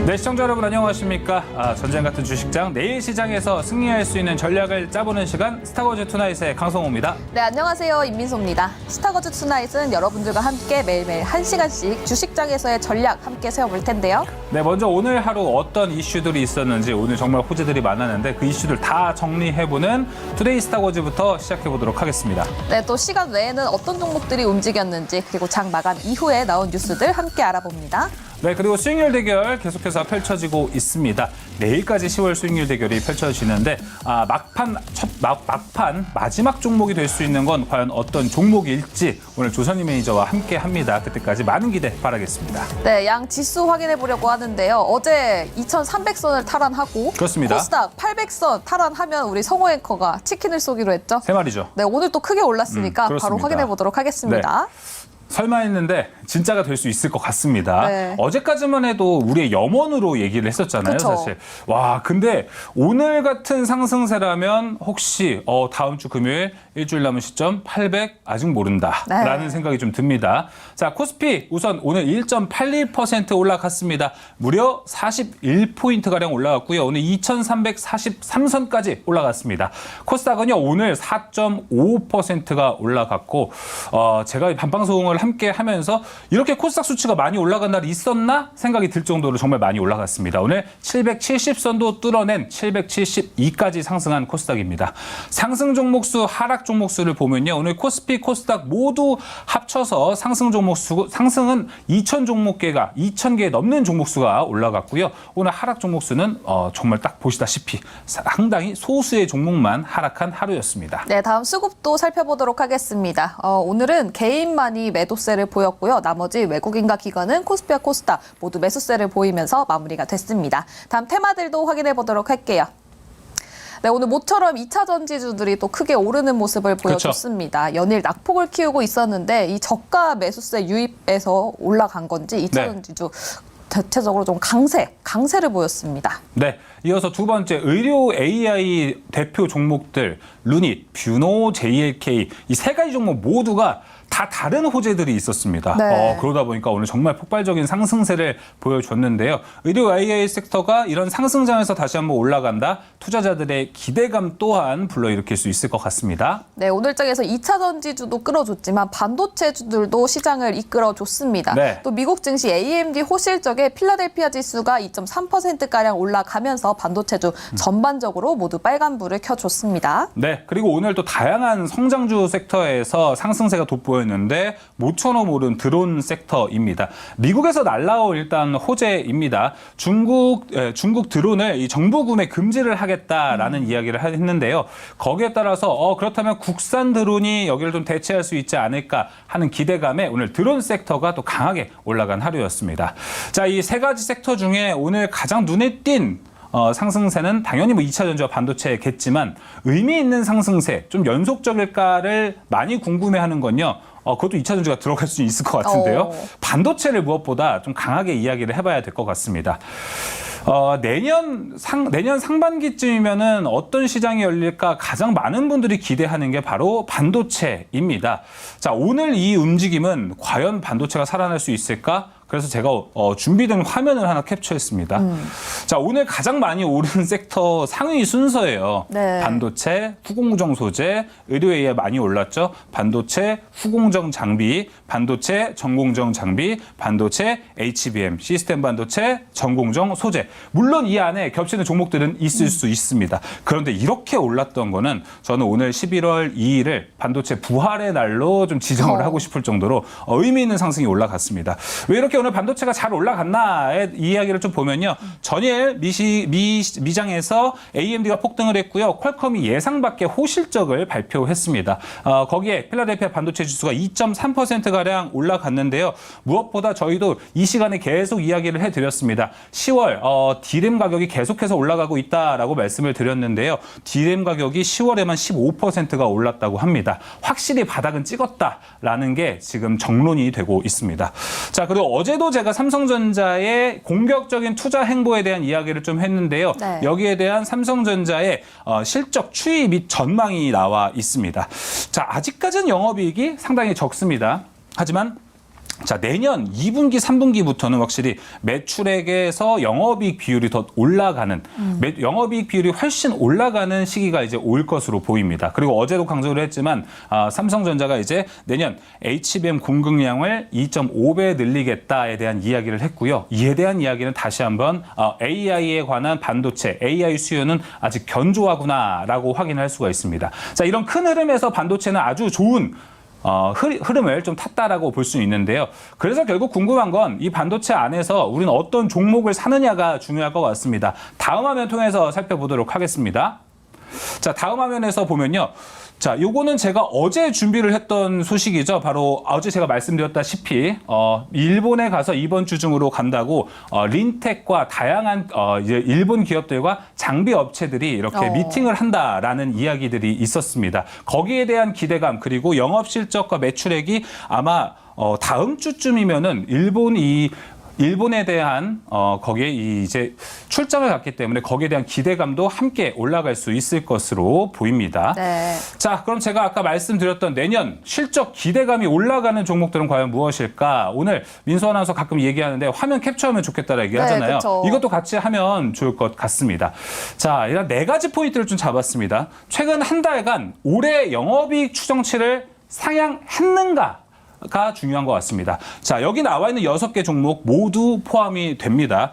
네, 시청자 여러분 안녕하십니까? 전쟁 같은 주식장 내일 시장에서 승리할 수 있는 전략을 짜보는 시간 스타거즈 투나잇의 강성호입니다. 네, 안녕하세요. 임민소입니다. 스타거즈 투나잇은 여러분들과 함께 매일매일 1시간씩 주식장에서의 전략 함께 세워볼 텐데요. 네, 먼저 오늘 하루 어떤 이슈들이 있었는지 오늘 정말 호재들이 많았는데 그 이슈들 다 정리해보는 투데이 스타거즈부터 시작해보도록 하겠습니다. 네, 또 시간 외에는 어떤 종목들이 움직였는지 그리고 장 마감 이후에 나온 뉴스들 함께 알아봅니다. 네, 그리고 수익률 대결 계속해서 펼쳐지고 있습니다. 내일까지 10월 수익률 대결이 펼쳐지는데 막판 마지막 종목이 될 수 있는 건 과연 어떤 종목일지 오늘 조선희 매니저와 함께 합니다. 그때까지 많은 기대 바라겠습니다. 네, 양 지수 확인해 보려고 하는데요. 어제 2,300선을 탈환하고 그렇습니다. 코스닥 800선 탈환하면 우리 성호 앵커가 치킨을 쏘기로 했죠. 세 마리죠. 네, 오늘 또 크게 올랐으니까 바로 그렇습니다. 확인해 보도록 하겠습니다. 네. 설마 했는데 진짜가 될 수 있을 것 같습니다. 네. 어제까지만 해도 우리의 염원으로 얘기를 했었잖아요, 그쵸. 사실. 와, 근데 오늘 같은 상승세라면 혹시 다음 주 금요일 일주일 남은 시점 800 아직 모른다라는 네. 생각이 좀 듭니다. 자, 코스피 우선 오늘 1.81% 올라갔습니다. 무려 41포인트가량 올라갔고요. 오늘 2,343선까지 올라갔습니다. 코스닥은요, 오늘 4.5%가 올라갔고 제가 반방송을 함께 하면서 이렇게 코스닥 수치가 많이 올라간 날이 있었나 생각이 들 정도로 정말 많이 올라갔습니다. 오늘 770선도 뚫어낸 772까지 상승한 코스닥입니다. 상승 종목수, 하락 종목수를 보면요. 오늘 코스피, 코스닥 모두 합쳐서 상승은 2,000개 넘는 종목수가 올라갔고요. 오늘 하락 종목수는 정말 딱 보시다시피 상당히 소수의 종목만 하락한 하루였습니다. 네, 다음 수급도 살펴보도록 하겠습니다. 오늘은 개인만이 매도세를 보였고요. 나머지 외국인과 기관은 코스피와 코스닥 모두 매수세를 보이면서 마무리가 됐습니다. 다음 테마들도 확인해 보도록 할게요. 네, 오늘 모처럼 2차 전지주들이 또 크게 오르는 모습을 보여줬습니다. 그렇죠. 연일 낙폭을 키우고 있었는데 이 저가 매수세 유입에서 올라간 건지 2차 네. 전지주 대체적으로 좀 강세를 보였습니다. 네, 이어서 두 번째 의료 AI 대표 종목들 루닛, 뷰노, JLK 이 세 가지 종목 모두가 다 다른 호재들이 있었습니다. 네. 그러다 보니까 오늘 정말 폭발적인 상승세를 보여줬는데요. 의료 AI 섹터가 이런 상승장에서 다시 한번 올라간다. 투자자들의 기대감 또한 불러일으킬 수 있을 것 같습니다. 네, 오늘 장에서 2차 전지주도 끌어줬지만 반도체주들도 시장을 이끌어줬습니다. 네. 또 미국 증시 AMD 호실적에 필라델피아 지수가 2.3%가량 올라가면서 반도체주 전반적으로 모두 빨간불을 켜줬습니다. 네, 그리고 오늘 또 다양한 성장주 섹터에서 상승세가 돋보였는데 모처럼 오른 드론 섹터입니다. 미국에서 날라온 일단 호재입니다. 중국 드론을 이 정부 구매 금지를 하겠다라는 이야기를 했는데요. 거기에 따라서 그렇다면 국산 드론이 여기를 좀 대체할 수 있지 않을까 하는 기대감에 오늘 드론 섹터가 또 강하게 올라간 하루였습니다. 자, 이 세 가지 섹터 중에 오늘 가장 눈에 띈 상승세는 당연히 2차 전지와 반도체겠지만 의미 있는 상승세, 좀 연속적일까를 많이 궁금해하는 건요. 그것도 2차 전지가 들어갈 수 있을 것 같은데요. 반도체를 무엇보다 좀 강하게 이야기를 해봐야 될 것 같습니다. 내년 상반기쯤이면은 어떤 시장이 열릴까 가장 많은 분들이 기대하는 게 바로 반도체입니다. 자, 오늘 이 움직임은 과연 반도체가 살아날 수 있을까? 그래서 제가 준비된 화면을 하나 캡처했습니다. 자, 오늘 가장 많이 오른 섹터 상위 순서예요. 네. 반도체, 후공정 소재, 의료 AI 많이 올랐죠. 반도체, 후공정 장비, 반도체, 전공정 장비, 반도체, HBM, 시스템 반도체, 전공정 소재. 물론 이 안에 겹치는 종목들은 있을 수 있습니다. 그런데 이렇게 올랐던 거는 저는 오늘 11월 2일을 반도체 부활의 날로 좀 지정을 하고 싶을 정도로 의미 있는 상승이 올라갔습니다. 왜 이렇게 오늘 반도체가 잘 올라갔나의 이야기를 좀 보면요. 전일 미장에서 AMD가 폭등을 했고요. 퀄컴이 예상 밖의 호실적을 발표했습니다. 거기에 필라델피아 반도체 지수가 2.3%가량 올라갔는데요. 무엇보다 저희도 이 시간에 계속 이야기를 해드렸습니다. 10월 D램 가격이 계속해서 올라가고 있다라고 말씀을 드렸는데요. D램 가격이 10월에만 15%가 올랐다고 합니다. 확실히 바닥은 찍었다라는 게 지금 정론이 되고 있습니다. 자, 그리고 어제도 제가 삼성전자의 공격적인 투자 행보에 대한 이야기를 좀 했는데요. 네. 여기에 대한 삼성전자의 실적 추이 및 전망이 나와 있습니다. 자, 아직까지는 영업이익이 상당히 적습니다. 하지만 자, 내년 2분기, 3분기부터는 확실히 매출액에서 영업이익 비율이 더 올라가는, 영업이익 비율이 훨씬 올라가는 시기가 이제 올 것으로 보입니다. 그리고 어제도 강조를 했지만 삼성전자가 이제 내년 HBM 공급량을 2.5배 늘리겠다에 대한 이야기를 했고요. 이에 대한 이야기는 다시 한번 AI에 관한 반도체, AI 수요는 아직 견조하구나라고 확인할 수가 있습니다. 자, 이런 큰 흐름에서 반도체는 아주 좋은 흐름을 좀 탔다라고 볼 수 있는데요. 그래서 결국 궁금한 건 이 반도체 안에서 우리는 어떤 종목을 사느냐가 중요할 것 같습니다. 다음 화면 통해서 살펴보도록 하겠습니다. 자, 다음 화면에서 보면요. 자, 요거는 제가 어제 준비를 했던 소식이죠. 바로 어제 제가 말씀드렸다시피 일본에 가서 이번 주 중으로 간다고 린텍과 다양한 이제 일본 기업들과 장비 업체들이 이렇게 미팅을 한다라는 이야기들이 있었습니다. 거기에 대한 기대감 그리고 영업 실적과 매출액이 아마 다음 주쯤이면은 일본에 대한 거기에 이제 출장을 갔기 때문에 거기에 대한 기대감도 함께 올라갈 수 있을 것으로 보입니다. 네. 자, 그럼 제가 아까 말씀드렸던 내년 실적 기대감이 올라가는 종목들은 과연 무엇일까? 오늘 민수 아나운서 가끔 얘기하는데 화면 캡처하면 좋겠다라고 얘기하잖아요. 그쵸. 이것도 같이 하면 좋을 것 같습니다. 자, 일단 4가지 포인트를 좀 잡았습니다. 최근 한 달간 올해 영업이익 추정치를 상향했는가? 가 중요한 것 같습니다. 자, 여기 나와 있는 6개 종목 모두 포함이 됩니다.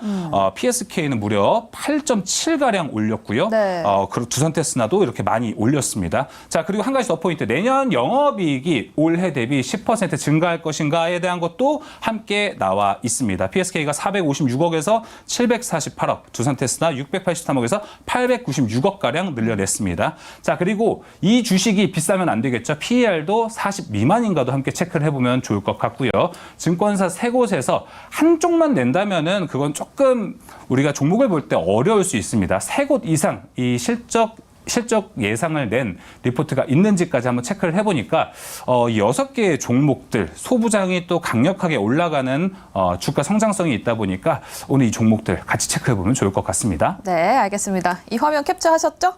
PSK는 무려 8.7가량 올렸고요. 네. 그리고 두산테스나도 이렇게 많이 올렸습니다. 자, 그리고 한 가지 더 포인트. 내년 영업이익이 올해 대비 10% 증가할 것인가에 대한 것도 함께 나와 있습니다. PSK가 456억에서 748억, 두산테스나 683억에서 896억가량 늘려냈습니다. 자, 그리고 이 주식이 비싸면 안 되겠죠. PER도 40 미만인가도 함께 체크를 해보면 좋을 것 같고요. 증권사 3곳에서 한쪽만 낸다면은 그건 조금 우리가 종목을 볼 때 어려울 수 있습니다. 3곳 이상 이 실적 예상을 낸 리포트가 있는지까지 한번 체크를 해보니까 이 6개의 종목들 소부장이 또 강력하게 올라가는 주가 성장성이 있다 보니까 오늘 이 종목들 같이 체크해보면 좋을 것 같습니다. 네, 알겠습니다. 이 화면 캡처하셨죠?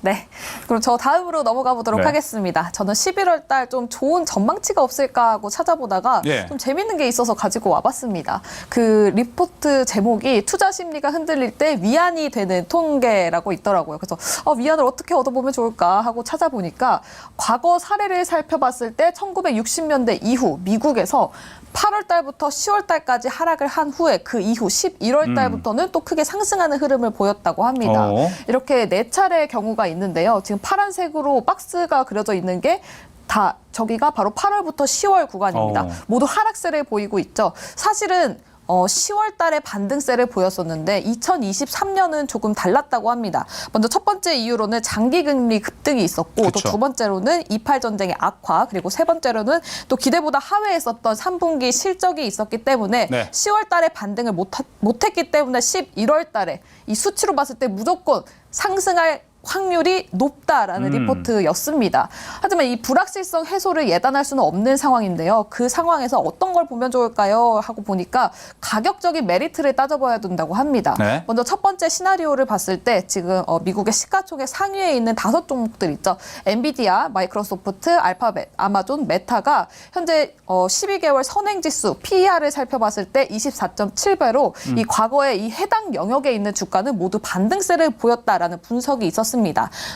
네. 그럼 저 다음으로 넘어가 보도록 네. 하겠습니다. 저는 11월 달 좀 좋은 전망치가 없을까 하고 찾아보다가 예. 좀 재밌는 게 있어서 가지고 와봤습니다. 그 리포트 제목이 투자 심리가 흔들릴 때 위안이 되는 통계라고 있더라고요. 그래서 위안을 어떻게 얻어보면 좋을까 하고 찾아보니까 과거 사례를 살펴봤을 때 1960년대 이후 미국에서 8월 달부터 10월 달까지 하락을 한 후에 그 이후 11월 달부터는 또 크게 상승하는 흐름을 보였다고 합니다. 이렇게 4차례의 경우가 있는데요. 지금 파란색으로 박스가 그려져 있는 게 다 저기가 바로 8월부터 10월 구간입니다. 모두 하락세를 보이고 있죠. 사실은 10월 달에 반등세를 보였었는데 2023년은 조금 달랐다고 합니다. 먼저 첫 번째 이유로는 장기금리 급등이 있었고 또 두 번째로는 이팔 전쟁의 악화 그리고 세 번째로는 또 기대보다 하회했었던 3분기 실적이 있었기 때문에 네. 10월 달에 반등을 못했기 때문에 11월 달에 이 수치로 봤을 때 무조건 상승할 확률이 높다라는 리포트였습니다. 하지만 이 불확실성 해소를 예단할 수는 없는 상황인데요. 그 상황에서 어떤 걸 보면 좋을까요? 하고 보니까 가격적인 메리트를 따져봐야 된다고 합니다. 네. 먼저 첫 번째 시나리오를 봤을 때 지금 미국의 시가총액 상위에 있는 5종목들 있죠. 엔비디아, 마이크로소프트, 알파벳, 아마존, 메타가 현재 12개월 선행지수 PER을 살펴봤을 때 24.7배로 이 과거에 이 해당 영역에 있는 주가는 모두 반등세를 보였다라는 분석이 있었습니다.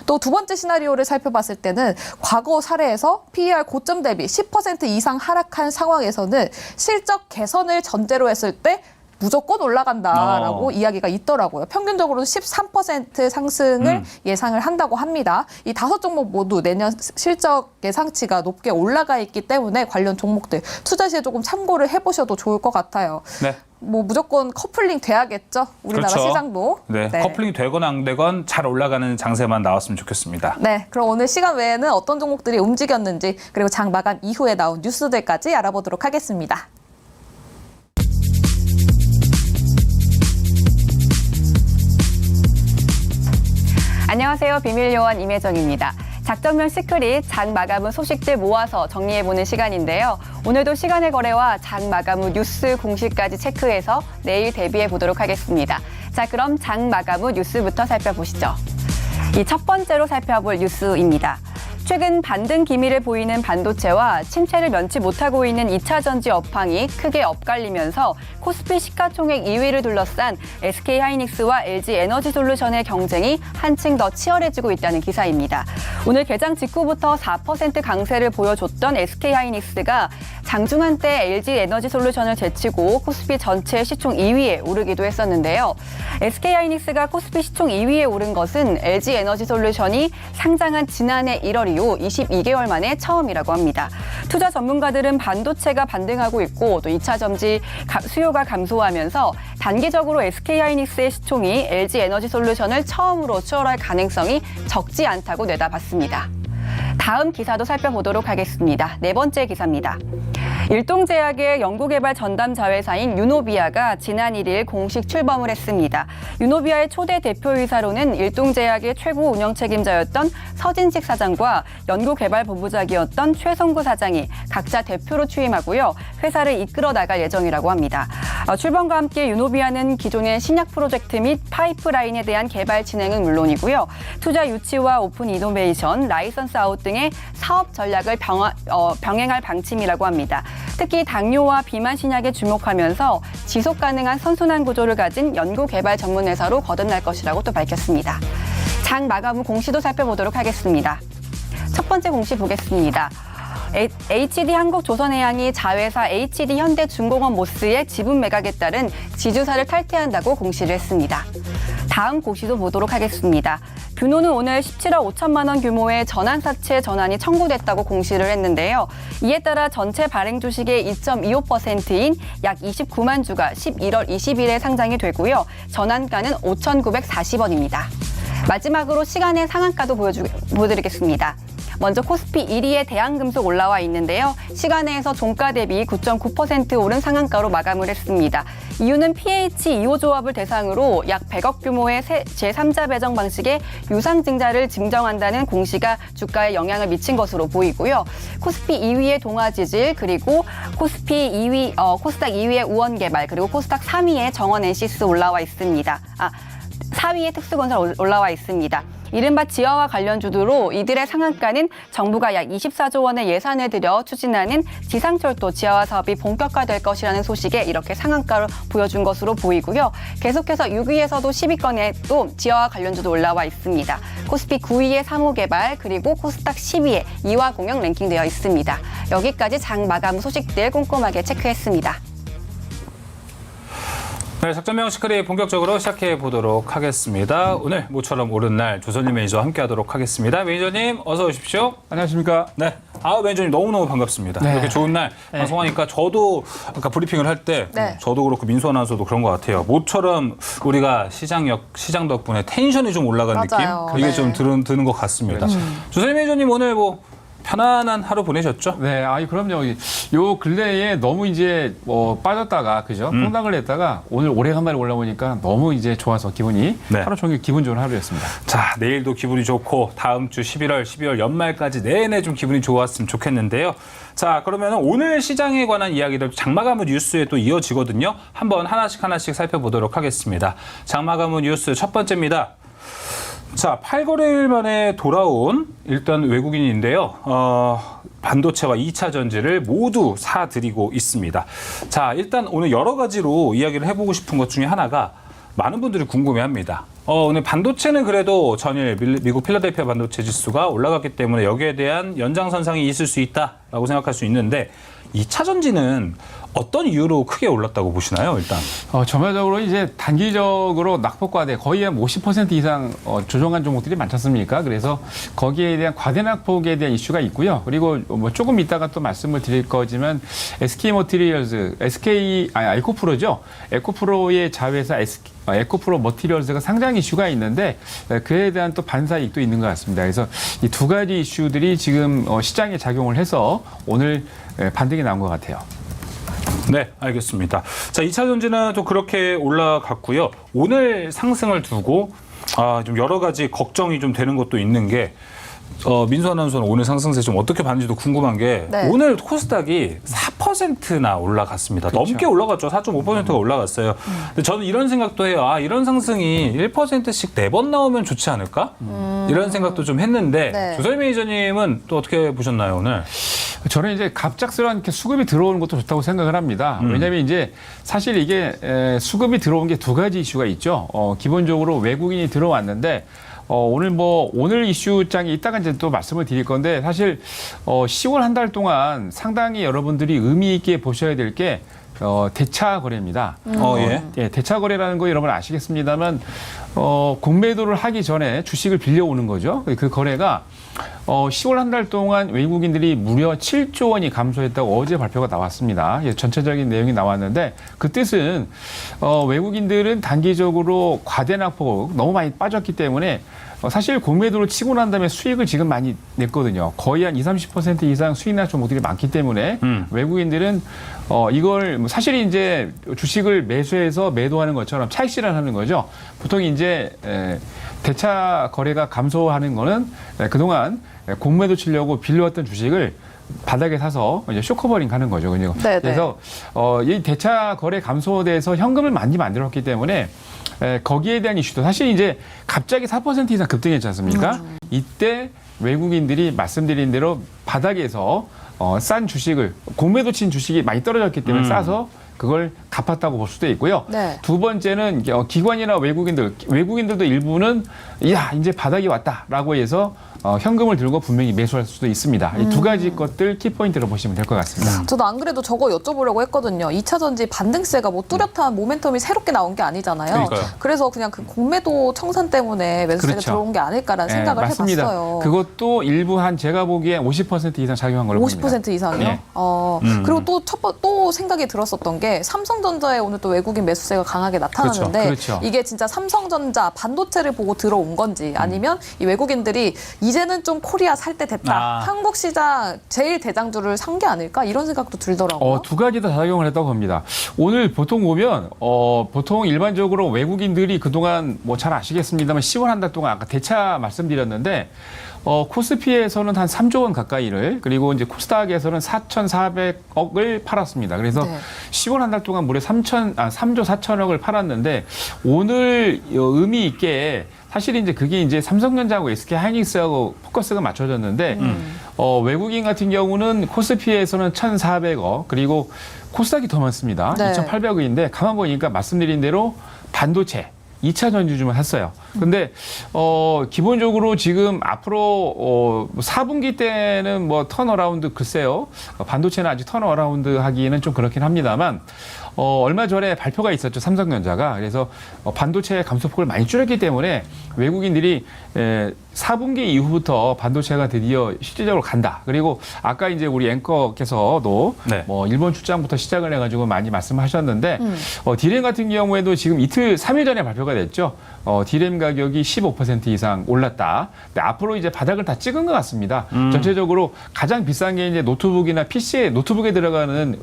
또 두 번째 시나리오를 살펴봤을 때는 과거 사례에서 PER 고점 대비 10% 이상 하락한 상황에서는 실적 개선을 전제로 했을 때 무조건 올라간다라고 이야기가 있더라고요. 평균적으로는 13% 상승을 예상을 한다고 합니다. 이 5종목 모두 내년 실적 예상치가 높게 올라가 있기 때문에 관련 종목들 투자 시에 조금 참고를 해보셔도 좋을 것 같아요. 네. 뭐 무조건 커플링 돼야겠죠. 우리나라 그렇죠. 시장도. 네. 커플링이 되거나 안 되건 잘 올라가는 장세만 나왔으면 좋겠습니다. 네, 그럼 오늘 시간 외에는 어떤 종목들이 움직였는지 그리고 장 마감 이후에 나온 뉴스들까지 알아보도록 하겠습니다. 안녕하세요. 비밀요원 임혜정입니다. 작전면 시크릿 장 마감 후 소식들 모아서 정리해보는 시간인데요. 오늘도 시간의 거래와 장 마감 후 뉴스 공시까지 체크해서 내일 대비해 보도록 하겠습니다. 자, 그럼 장 마감 후 뉴스부터 살펴보시죠. 이 첫 번째로 살펴볼 뉴스입니다. 최근 반등 기미를 보이는 반도체와 침체를 면치 못하고 있는 2차 전지 업황이 크게 엇갈리면서 코스피 시가총액 2위를 둘러싼 SK하이닉스와 LG에너지솔루션의 경쟁이 한층 더 치열해지고 있다는 기사입니다. 오늘 개장 직후부터 4% 강세를 보여줬던 SK하이닉스가 장중한 때 LG에너지솔루션을 제치고 코스피 전체 시총 2위에 오르기도 했었는데요. SK하이닉스가 코스피 시총 2위에 오른 것은 LG에너지솔루션이 상장한 지난해 1월 이후 22개월 만에 처음이라고 합니다. 투자 전문가들은 반도체가 반등하고 있고 또 2차 전지 수요가 감소하면서 단기적으로 SK하이닉스의 시총이 LG에너지솔루션을 처음으로 추월할 가능성이 적지 않다고 내다봤습니다. 다음 기사도 살펴보도록 하겠습니다. 네 번째 기사입니다. 일동제약의 연구개발 전담 자회사인 유노비아가 지난 1일 공식 출범을 했습니다. 유노비아의 초대 대표이사로는 일동제약의 최고 운영 책임자였던 서진식 사장과 연구개발본부장이었던 최성구 사장이 각자 대표로 취임하고요. 회사를 이끌어 나갈 예정이라고 합니다. 출범과 함께 유노비아는 기존의 신약 프로젝트 및 파이프라인에 대한 개발 진행은 물론이고요. 투자 유치와 오픈 이노베이션, 라이선스 아웃 등의 사업 전략을 병행할 방침이라고 합니다. 특히 당뇨와 비만 신약에 주목하면서 지속 가능한 선순환 구조를 가진 연구 개발 전문 회사로 거듭날 것이라고 또 밝혔습니다. 장 마감 후 공시도 살펴보도록 하겠습니다. 첫 번째 공시 보겠습니다. HD 한국조선해양이 자회사 HD 현대중공업 모스의 지분 매각에 따른 지주사를 탈퇴한다고 공시를 했습니다. 다음 공시도 보도록 하겠습니다. 뷰노는 오늘 17억 5천만 원 규모의 전환사채 전환이 청구됐다고 공시를 했는데요. 이에 따라 전체 발행 주식의 2.25%인 약 29만 주가 11월 20일에 상장이 되고요. 전환가는 5,940원입니다. 마지막으로 시간의 상한가도 보여드리겠습니다. 먼저 코스피 1위에 대한금속 올라와 있는데요. 시간에서 종가 대비 9.9% 오른 상한가로 마감을 했습니다. 이유는 PH2호 조합을 대상으로 약 100억 규모의 제3자 배정 방식의 유상증자를 증정한다는 공시가 주가에 영향을 미친 것으로 보이고요. 코스피 2위의 동아지질, 그리고 코스닥 2위의 우원개발, 그리고 코스닥 3위의 정원 NC스 올라와 있습니다. 4위의 특수건설 올라와 있습니다. 이른바 지하화 관련주들로 이들의 상한가는 정부가 약 24조 원의 예산을 들여 추진하는 지상철도 지하화 사업이 본격화될 것이라는 소식에 이렇게 상한가를 보여준 것으로 보이고요. 계속해서 6위에서도 10위권에 또 지하화 관련주도 올라와 있습니다. 코스피 9위에 사무개발, 그리고 코스닥 10위에 이화공영 랭킹되어 있습니다. 여기까지 장 마감 소식들 꼼꼼하게 체크했습니다. 네, 작전명 시크릿 본격적으로 시작해 보도록 하겠습니다. 오늘 모처럼 오른 날 조선일 매니저와 함께하도록 하겠습니다. 매니저님 어서 오십시오. 안녕하십니까. 네, 매니저님 너무너무 반갑습니다. 네. 이렇게 좋은 날 방송하니까 저도 아까 브리핑을 할 때 저도 그렇고 민수 아나운서도 그런 것 같아요. 모처럼 우리가 시장 덕분에 텐션이 좀 올라간 맞아요. 느낌? 이게 네. 좀 드는 것 같습니다. 조선일 매니저님 오늘 편안한 하루 보내셨죠? 네, 그럼요. 요 근래에 너무 이제 빠졌다가 그죠? 폭락을 했다가 오늘 오래간만에 올라오니까 너무 이제 좋아서 기분이 하루 종일 기분 좋은 하루였습니다. 자, 내일도 기분이 좋고 다음 주 12월 연말까지 내내 좀 기분이 좋았으면 좋겠는데요. 자, 그러면 오늘 시장에 관한 이야기들 장마감후 뉴스에 또 이어지거든요. 한번 하나씩 살펴보도록 하겠습니다. 장마감후 뉴스 첫 번째입니다. 자, 8거래일 만에 돌아온 일단 외국인인데요. 반도체와 2차 전지를 모두 사들이고 있습니다. 자, 일단 오늘 여러 가지로 이야기를 해보고 싶은 것 중에 하나가 많은 분들이 궁금해합니다. 오늘 반도체는 그래도 전일 미국 필라델피아 반도체 지수가 올라갔기 때문에 여기에 대한 연장선상이 있을 수 있다라고 생각할 수 있는데 2차 전지는 어떤 이유로 크게 올랐다고 보시나요, 일단? 전반적으로 이제 단기적으로 낙폭과대 거의 한 50% 이상 조정한 종목들이 많지 않습니까? 그래서 거기에 대한 과대 낙폭에 대한 이슈가 있고요. 그리고 조금 이따가 또 말씀을 드릴 거지만 SK 머티리얼즈, 에코프로죠. 에코프로의 자회사 에코프로 머티리얼즈가 상장 이슈가 있는데 그에 대한 또 반사 이익도 있는 것 같습니다. 그래서 이 두 가지 이슈들이 지금 시장에 작용을 해서 오늘 반등이 나온 것 같아요. 네, 알겠습니다. 자, 2차 전지는 또 그렇게 올라갔고요. 오늘 상승을 두고 좀 여러 가지 걱정이 좀 되는 것도 있는 게 민수 아나운서는 오늘 상승세 좀 어떻게 봤는지도 궁금한 게 네. 오늘 코스닥이 4%나 올라갔습니다. 그렇죠. 넘게 올라갔죠. 4.5%가 올라갔어요. 근데 저는 이런 생각도 해요. 아, 이런 상승이 1%씩 4번 나오면 좋지 않을까? 이런 생각도 좀 했는데 네. 조설 매니저님은 또 어떻게 보셨나요, 오늘? 저는 이제 갑작스러운 이렇게 수급이 들어오는 것도 좋다고 생각을 합니다. 왜냐하면 이제 사실 이게 수급이 들어온 게 두 가지 이슈가 있죠. 기본적으로 외국인이 들어왔는데 오늘 이슈장이 이따가 이제 또 말씀을 드릴 건데 사실 10월 한 달 동안 상당히 여러분들이 의미 있게 보셔야 될 게 대차 거래입니다. 예. 예, 대차 거래라는 거 여러분 아시겠습니다만 공매도를 하기 전에 주식을 빌려오는 거죠. 그 거래가 10월 한 달 동안 외국인들이 무려 7조 원이 감소했다고 어제 발표가 나왔습니다. 예, 전체적인 내용이 나왔는데 그 뜻은 외국인들은 단기적으로 과대낙폭 너무 많이 빠졌기 때문에 사실 공매도를 치고 난 다음에 수익을 지금 많이 냈거든요. 거의 한 20-30% 이상 수익 난 종목들이 많기 때문에 외국인들은 이걸 사실 이제 주식을 매수해서 매도하는 것처럼 차익 실현하는 거죠. 보통 이제 대차 거래가 감소하는 거는 그동안 공매도 치려고 빌려왔던 주식을 바닥에 사서 이제 쇼커버링 하는 거죠. 네네. 그래서 이 대차 거래 감소돼서 현금을 많이 만들었기 때문에 거기에 대한 이슈도 사실 이제 갑자기 4% 이상 급등했지 않습니까? 이때 외국인들이 말씀드린 대로 바닥에서 싼 주식을 공매도 친 주식이 많이 떨어졌기 때문에 싸서 그걸 갚았다고 볼 수도 있고요. 네. 두 번째는 기관이나 외국인들도 일부는 야 이제 바닥이 왔다라고 해서 현금을 들고 분명히 매수할 수도 있습니다. 이 두 가지 것들 키포인트로 보시면 될 것 같습니다. 저도 안 그래도 저거 여쭤보려고 했거든요. 2차 전지 반등세가 뭐 뚜렷한 모멘텀이 새롭게 나온 게 아니잖아요. 그러니까요. 그래서 그냥 그 공매도 청산 때문에 매수세가 그렇죠. 들어온 게 아닐까라는 생각을 맞습니다. 해봤어요. 그것도 일부 한 제가 보기에 50% 이상 작용한 걸로 봅니다. 50% 이상이요? 네. 그리고 또 생각이 들었었던 게 삼성전자에 오늘 또 외국인 매수세가 강하게 나타나는데 그렇죠. 이게 진짜 삼성전자 반도체를 보고 들어온 건지 아니면 이 외국인들이 이제는 좀 코리아 살 때 됐다. 아. 한국 시장 제일 대장주를 산 게 아닐까 이런 생각도 들더라고요. 두 가지 다 작용을 했다고 봅니다. 오늘 보통 보면 보통 일반적으로 외국인들이 그동안 뭐 잘 아시겠습니다만 10월 한 달 동안 아까 대차 말씀드렸는데 코스피에서는 한 3조 원 가까이를 그리고 이제 코스닥에서는 4,400억을 팔았습니다. 그래서 네. 10월 한 달 동안 무려 3조 4천억을 팔았는데 오늘 의미 있게 사실 이제 그게 이제 삼성전자하고 SK하이닉스하고 포커스가 맞춰졌는데 외국인 같은 경우는 코스피에서는 1,400억 그리고 코스닥이 더 많습니다. 네. 2,800억인데 가만 보니까 말씀드린 대로 반도체 2차 전지주만 샀어요. 근데 기본적으로 지금 앞으로 4분기 때는 뭐 턴어라운드 글쎄요. 반도체는 아직 턴어라운드 하기에는 좀 그렇긴 합니다만 얼마 전에 발표가 있었죠. 삼성전자가. 그래서 반도체 감소폭을 많이 줄였기 때문에 외국인들이 4분기 이후부터 반도체가 드디어 실질적으로 간다. 그리고 아까 이제 우리 앵커께서도 네. 뭐 일본 출장부터 시작을 해가지고 많이 말씀하셨는데 디램 같은 경우에도 지금 3일 전에 발표가 됐죠. 디램 가격이 15% 이상 올랐다. 근데 앞으로 이제 바닥을 다 찍은 것 같습니다. 전체적으로 가장 비싼 게 이제 노트북이나 PC에 노트북에 들어가는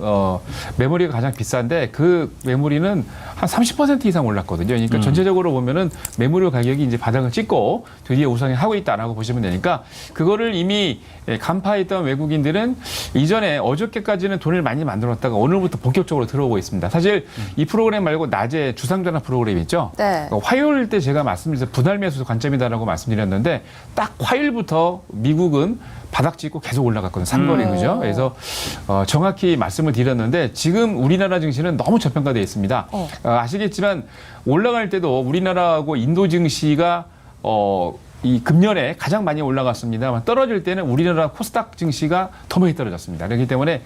메모리가 가장 비싼데 그 메모리는 한 30% 이상 올랐거든요. 그러니까 전체적으로 보면은 메모리 가격이 이제 바닥을 찍고 드디어 우상이 하고 있다라고 보시면 되니까 그거를 이미 간파했던 외국인들은 이전에 어저께까지는 돈을 많이 만들었다가 오늘부터 본격적으로 들어오고 있습니다. 사실 이 프로그램 말고 낮에 주상전화 프로그램 있죠. 네. 화요일 때 제가 말씀드려서 분할 매수 관점이다라고 말씀드렸는데 딱 화요일부터 미국은 바닥 찍고 계속 올라갔거든요. 상거래 그죠? 그래서 정확히 말씀을 드렸는데 지금 우리나라 증시는 너무 저평가되어 있습니다. 아시겠지만 올라갈 때도 우리나라하고 인도 증시가 이 금년에 가장 많이 올라갔습니다만 떨어질 때는 우리나라 코스닥 증시가 더 많이 떨어졌습니다. 그렇기 때문에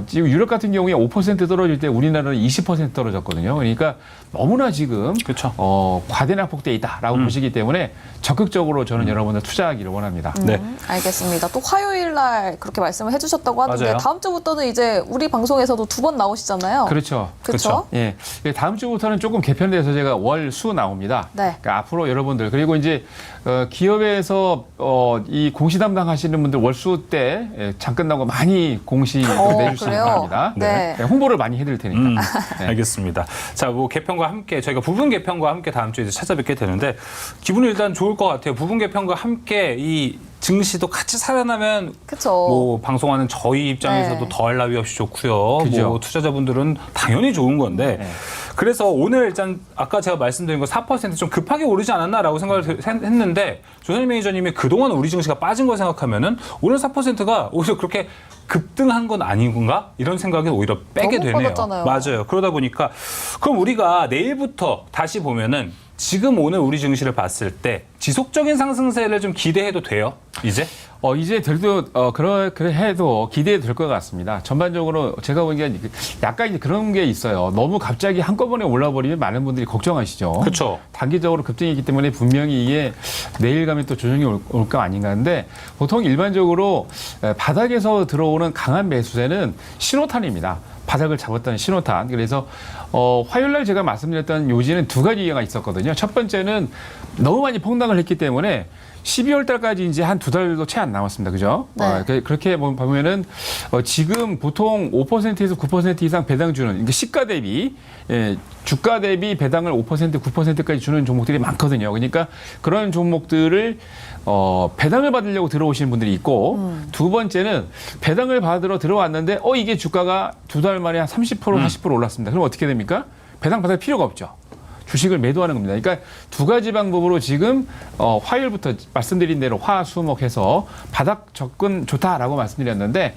지금 유럽 같은 경우에 5% 떨어질 때 우리나라는 20% 떨어졌거든요. 그러니까 너무나 지금 그렇죠. 과대낙폭돼 있다라고 보시기 때문에 적극적으로 저는 여러분들 투자하기를 원합니다. 네. 알겠습니다. 또 화요일 날 그렇게 말씀을 해주셨다고 하는데 맞아요. 다음 주부터는 이제 우리 방송에서도 2번 나오시잖아요. 그렇죠. 그렇죠? 예, 다음 주부터는 조금 개편돼서 제가 월, 수 나옵니다. 네. 그러니까 앞으로 여러분들 그리고 이제 기업에서 이 공시 담당하시는 분들 월수 때 장 끝나고 많이 공시 내주시기 그래요? 바랍니다. 네. 홍보를 많이 해드릴 테니까. 네. 알겠습니다. 자, 뭐 개편과 함께 저희가 부분 개편과 함께 다음 주에 이제 찾아뵙게 되는데 기분이 일단 좋을 것 같아요. 부분 개편과 함께 이 증시도 같이 살아나면 그쵸. 뭐 방송하는 저희 입장에서도 네. 더할 나위 없이 좋고요. 그죠. 뭐 투자자분들은 당연히 좋은 건데 네. 그래서 오늘 일단 아까 제가 말씀드린 거 4%좀 급하게 오르지 않았나라고 생각을 했는데 조선일 매니저님이 그동안 우리 증시가 빠진 걸 생각하면은 오늘 4%가 오히려 그렇게 급등한 건 아닌 건가? 이런 생각이 오히려 빼게 너무 되네요. 빠졌잖아요. 맞아요. 그러다 보니까 그럼 우리가 내일부터 다시 보면은 지금 오늘 우리 증시를 봤을 때 지속적인 상승세를 좀 기대해도 돼요? 이제? 이제 그래 해도 기대될 것 같습니다. 전반적으로 제가 보기엔 약간 이제 그런 게 있어요. 너무 갑자기 한꺼번에 올라버리면 많은 분들이 걱정하시죠. 그렇죠. 단기적으로 급등이기 때문에 분명히 이게 내일 가면 또 조정이 올 거 아닌가 하는데 보통 일반적으로 바닥에서 들어오는 강한 매수세는 신호탄입니다. 바닥을 잡았다는 신호탄. 그래서 화요일 날 제가 말씀드렸던 요지는 두 가지가 있었거든요. 첫 번째는 너무 많이 폭락을 했기 때문에 12월 달까지 이제 한 두 달도 채 안 남았습니다. 그죠? 네. 그렇게 보면은 지금 보통 5%에서 9% 이상 배당 주는 그러니까 시가 대비 주가 대비 배당을 5% 9%까지 주는 종목들이 많거든요. 그러니까 그런 종목들을 배당을 받으려고 들어오시는 분들이 있고 두 번째는 배당을 받으러 들어왔는데 이게 주가가 두 달 만에 한 30% 40% 올랐습니다. 그럼 어떻게 됩니까? 배당 받을 필요가 없죠. 주식을 매도하는 겁니다. 그러니까 두 가지 방법으로 지금 화요일부터 말씀드린 대로 화수목해서 바닥 접근 좋다라고 말씀드렸는데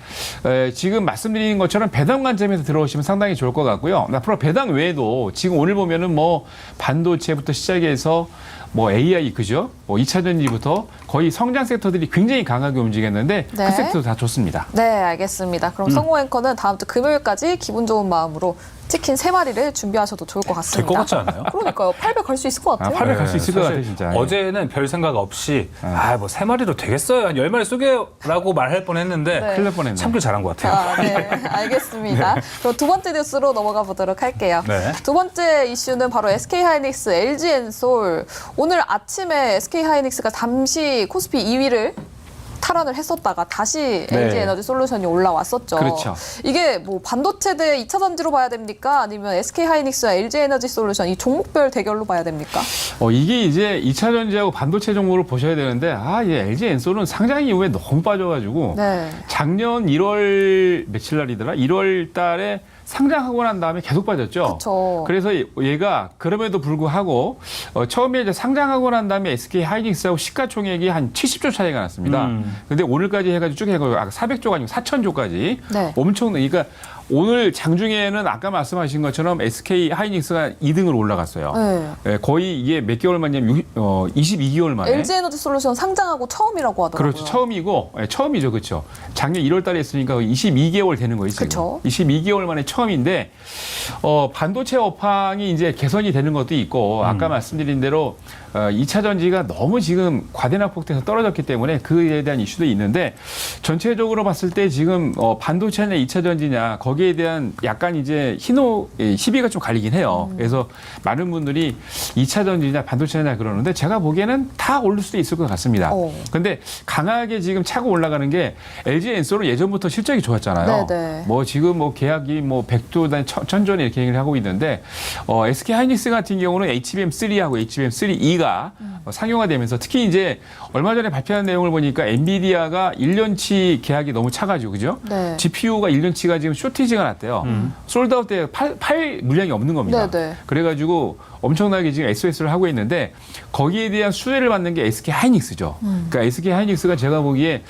지금 말씀드린 것처럼 배당 관점에서 들어오시면 상당히 좋을 것 같고요. 앞으로 배당 외에도 지금 오늘 보면은 뭐 반도체부터 시작해서 뭐 AI 그죠? 뭐 2차 전지부터 거의 성장 섹터들이 굉장히 강하게 움직였는데 네. 그 섹터도 다 좋습니다. 네, 알겠습니다. 그럼 성공 앵커는 다음 주 금요일까지 기분 좋은 마음으로 치킨 3마리를 준비하셔도 좋을 것 될 같습니다. 것 같지 않아요? 그러니까 800 갈 수 있을 것 같아요. 800 갈 수 있을 것 사실 같아요, 진짜. 어제는 별 생각 없이 뭐 3마리로 되겠어요. 한 10마리 쏘게라고 말할 뻔했는데 네. 큰일 날 뻔했네. 참길 잘한 것 같아요. 네, 알겠습니다. 그럼 두 번째 뉴스로 넘어가 보도록 할게요. 네. 두 번째 이슈는 바로 SK하이닉스, LG엔솔. 오늘 아침에 SK하이닉스가 잠시 코스피 2위를 탈환을 했었다가 다시 네. LG에너지 솔루션이 올라왔었죠. 그렇죠. 이게 뭐 반도체 대 2차 전지로 봐야 됩니까? 아니면 SK하이닉스와 LG에너지 솔루션 이 종목별 대결로 봐야 됩니까? 이게 이제 2차 전지하고 반도체 종목을 보셔야 되는데 이 LG 엔솔은 상장 이후에 너무 빠져가지고 네. 작년 1월 며칠 날이더라? 1월 달에 상장하고 난 다음에 계속 빠졌죠. 그렇죠. 그래서 얘가 그럼에도 불구하고 처음에 이제 상장하고 난 다음에 SK 하이닉스하고 시가총액이 한 70조 차이가 났습니다. 근데 오늘까지 해가지고 쭉 해가지고 400조가 아니고 4,000조까지 네. 엄청 그러니까 오늘 장중에는 아까 말씀하신 것처럼 SK 하이닉스가 2등으로 올라갔어요. 네. 거의 이게 몇 개월 만이냐면 22개월 만에. LG에너지 솔루션 상장하고 처음이라고 하더라고요. 그렇죠. 처음이고, 처음이죠. 그렇죠. 작년 1월 달에 했으니까 22개월 되는 거예요, 지금. 그쵸. 22개월 만에 처음인데, 반도체 업황이 이제 개선이 되는 것도 있고, 아까 말씀드린 대로 2차 전지가 너무 지금 과대낙폭돼서 떨어졌기 때문에 그에 대한 이슈도 있는데, 전체적으로 봤을 때 지금 반도체냐 2차 전지냐, 거기에 대한 약간 이제 시비가 좀 갈리긴 해요. 그래서 많은 분들이 2차 전지냐 반도체냐 그러는데 제가 보기에는 다 오를 수도 있을 것 같습니다. 근데 강하게 지금 차고 올라가는 게 LG 엔솔은 예전부터 실적이 좋았잖아요. 네네. 뭐 지금 뭐 계약이 뭐 100조 단 1000조 이렇게 얘기를 하고 있는데 SK 하이닉스 같은 경우는 HBM3하고 HBM3E가 상용화되면서 특히 이제 얼마 전에 발표한 내용을 보니까 엔비디아가 1년치 계약이 너무 차가지고 그죠? 네. GPU가 1년치가 지금 쇼티지가 났대요. 솔드아웃 때 팔 물량이 없는 겁니다. 네네. 그래가지고 엄청나게 지금 SOS를 하고 있는데 거기에 대한 수혜를 받는 게 SK 하이닉스죠. 그러니까 SK 하이닉스가 제가 보기에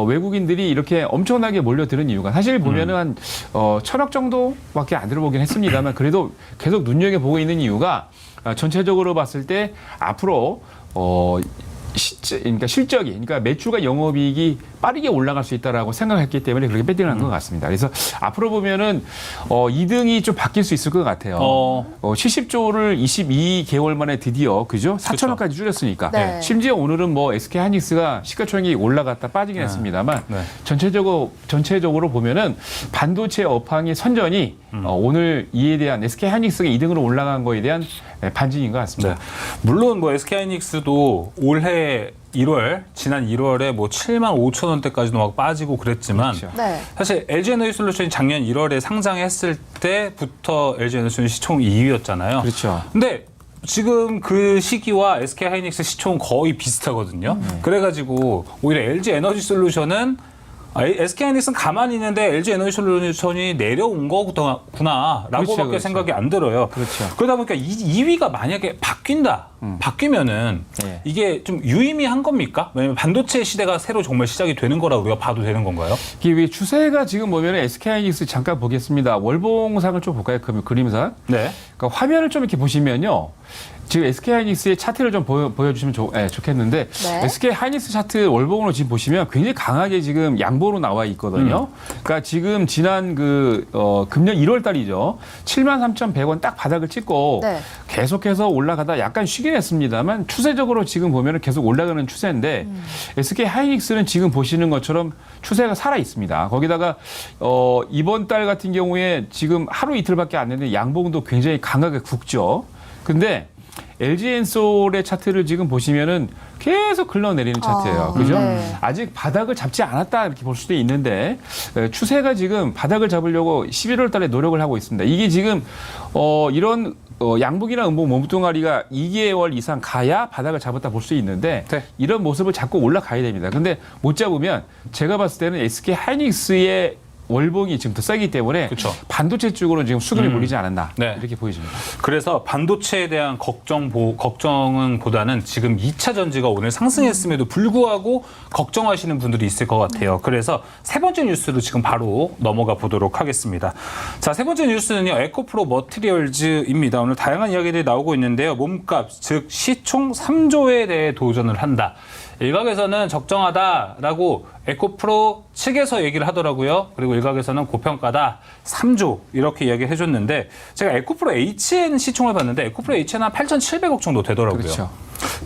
외국인들이 이렇게 엄청나게 몰려드는 이유가 사실 보면은 한 1,000억 정도밖에 안 들어보긴 했습니다만 그래도 계속 눈여겨보고 있는 이유가 전체적으로 봤을 때 앞으로 그러니까 실적이, 그러니까 매출과 영업이익이 빠르게 올라갈 수 있다라고 생각했기 때문에 그렇게 배팅한 것 같습니다. 그래서 앞으로 보면은 2등이 좀 바뀔 수 있을 것 같아요. 70조를 22개월 만에 드디어 그죠? 4천억까지 줄였으니까. 네. 심지어 오늘은 뭐 SK 하이닉스가 시가총액이 올라갔다 빠지긴 했습니다만 네. 전체적으로 보면은 반도체 업황의 선전이 오늘 이에 대한 SK 하이닉스가 2등으로 올라간 거에 대한 반증인 것 같습니다. 네. 물론 뭐 SK하이닉스도 올해 1월 지난 1월에 뭐 7만 5천 원대까지도 막 빠지고 그랬지만 그렇죠. 네. 사실 LG에너지솔루션이 작년 1월에 상장했을 때부터 LG에너지솔루션이 총 2위였잖아요. 그렇죠. 근데 지금 그 시기와 SK 하이닉스 시총은 거의 비슷하거든요. 그래가지고 오히려 LG 에너지 솔루션은 SK 하이닉스는 가만히 있는데 LG 에너지 솔루션이 내려온 거구나라고밖에 그렇죠. 생각이 안 들어요. 그렇죠. 그러다 보니까 2위가 만약에 바뀌면은 네. 이게 좀 유의미한 겁니까? 왜냐면 반도체 시대가 새로 정말 시작이 되는 거라 우리가 봐도 되는 건가요? 이게 추세가 지금 보면 SK하이닉스 잠깐 보겠습니다. 월봉상을 좀 볼까요? 그림상. 네. 그러니까 화면을 좀 이렇게 보시면요. 지금 SK하이닉스의 차트를 좀 보여주시면 좋겠는데 네. SK하이닉스 차트 월봉으로 지금 보시면 굉장히 강하게 지금 양보로 나와 있거든요. 그러니까 지금 지난 금년 1월 달이죠. 73,100원 딱 바닥을 찍고 네. 계속해서 올라가다 약간 쉬긴 했습니다만 추세적으로 지금 보면은 계속 올라가는 추세인데 SK하이닉스는 지금 보시는 것처럼 추세가 살아 있습니다. 거기다가 이번 달 같은 경우에 지금 하루 이틀밖에 안 됐는데 양봉도 굉장히 강하게 굵죠. 근데 LG엔솔의 차트를 지금 보시면은 계속 흘러내리는 차트예요. 그죠? 네. 아직 바닥을 잡지 않았다 이렇게 볼 수도 있는데 추세가 지금 바닥을 잡으려고 11월 달에 노력을 하고 있습니다. 이게 지금 이런 양봉이나 음봉 몸뚱아리가 2개월 이상 가야 바닥을 잡았다 볼 수 있는데 네. 이런 모습을 잡고 올라가야 됩니다. 근데 못 잡으면 제가 봤을 때는 SK 하이닉스의 월봉이 지금 더 세기 때문에 그쵸. 반도체 쪽으로 지금 수급이 몰리지 않았나 네. 이렇게 보여집니다. 그래서 반도체에 대한 걱정은 보다는 지금 2차 전지가 오늘 상승했음에도 불구하고 걱정하시는 분들이 있을 것 같아요. 그래서 세 번째 뉴스로 지금 바로 넘어가 보도록 하겠습니다. 자, 세 번째 뉴스는요. 에코프로 머티리얼즈입니다. 오늘 다양한 이야기들이 나오고 있는데요. 몸값, 즉 시총 3조에 대해 도전을 한다. 일각에서는 적정하다라고 에코프로 측에서 얘기를 하더라고요. 그리고 일각에서는 고평가다, 3조 이렇게 이야기를 해줬는데 제가 에코프로 HN 시총을 봤는데 에코프로 HN 한 8,700억 정도 되더라고요. 그렇죠.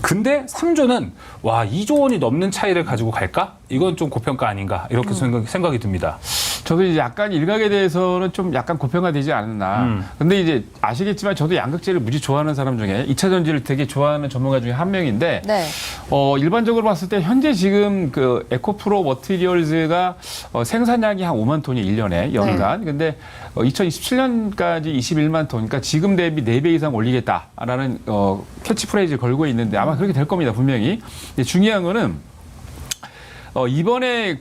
근데 3조는 와 2조 원이 넘는 차이를 가지고 갈까? 이건 좀 고평가 아닌가 이렇게 생각이 듭니다. 저도 이제 약간 일각에 대해서는 좀 약간 고평가되지 않았나. 근데 이제 아시겠지만 저도 양극재를 무지 좋아하는 사람 중에 2차 전지를 되게 좋아하는 전문가 중에 한 명인데 네. 일반적으로 봤을 때 현재 지금 그 에코프로 머티리얼즈가 생산량이 한 5만 톤이 1년에 연간. 근데 2027년까지 21만 톤. 그러니까 지금 대비 4배 이상 올리겠다라는 캐치프레이즈를 걸고 있는데 아마 그렇게 될 겁니다, 분명히. 근데 중요한 거는 이번에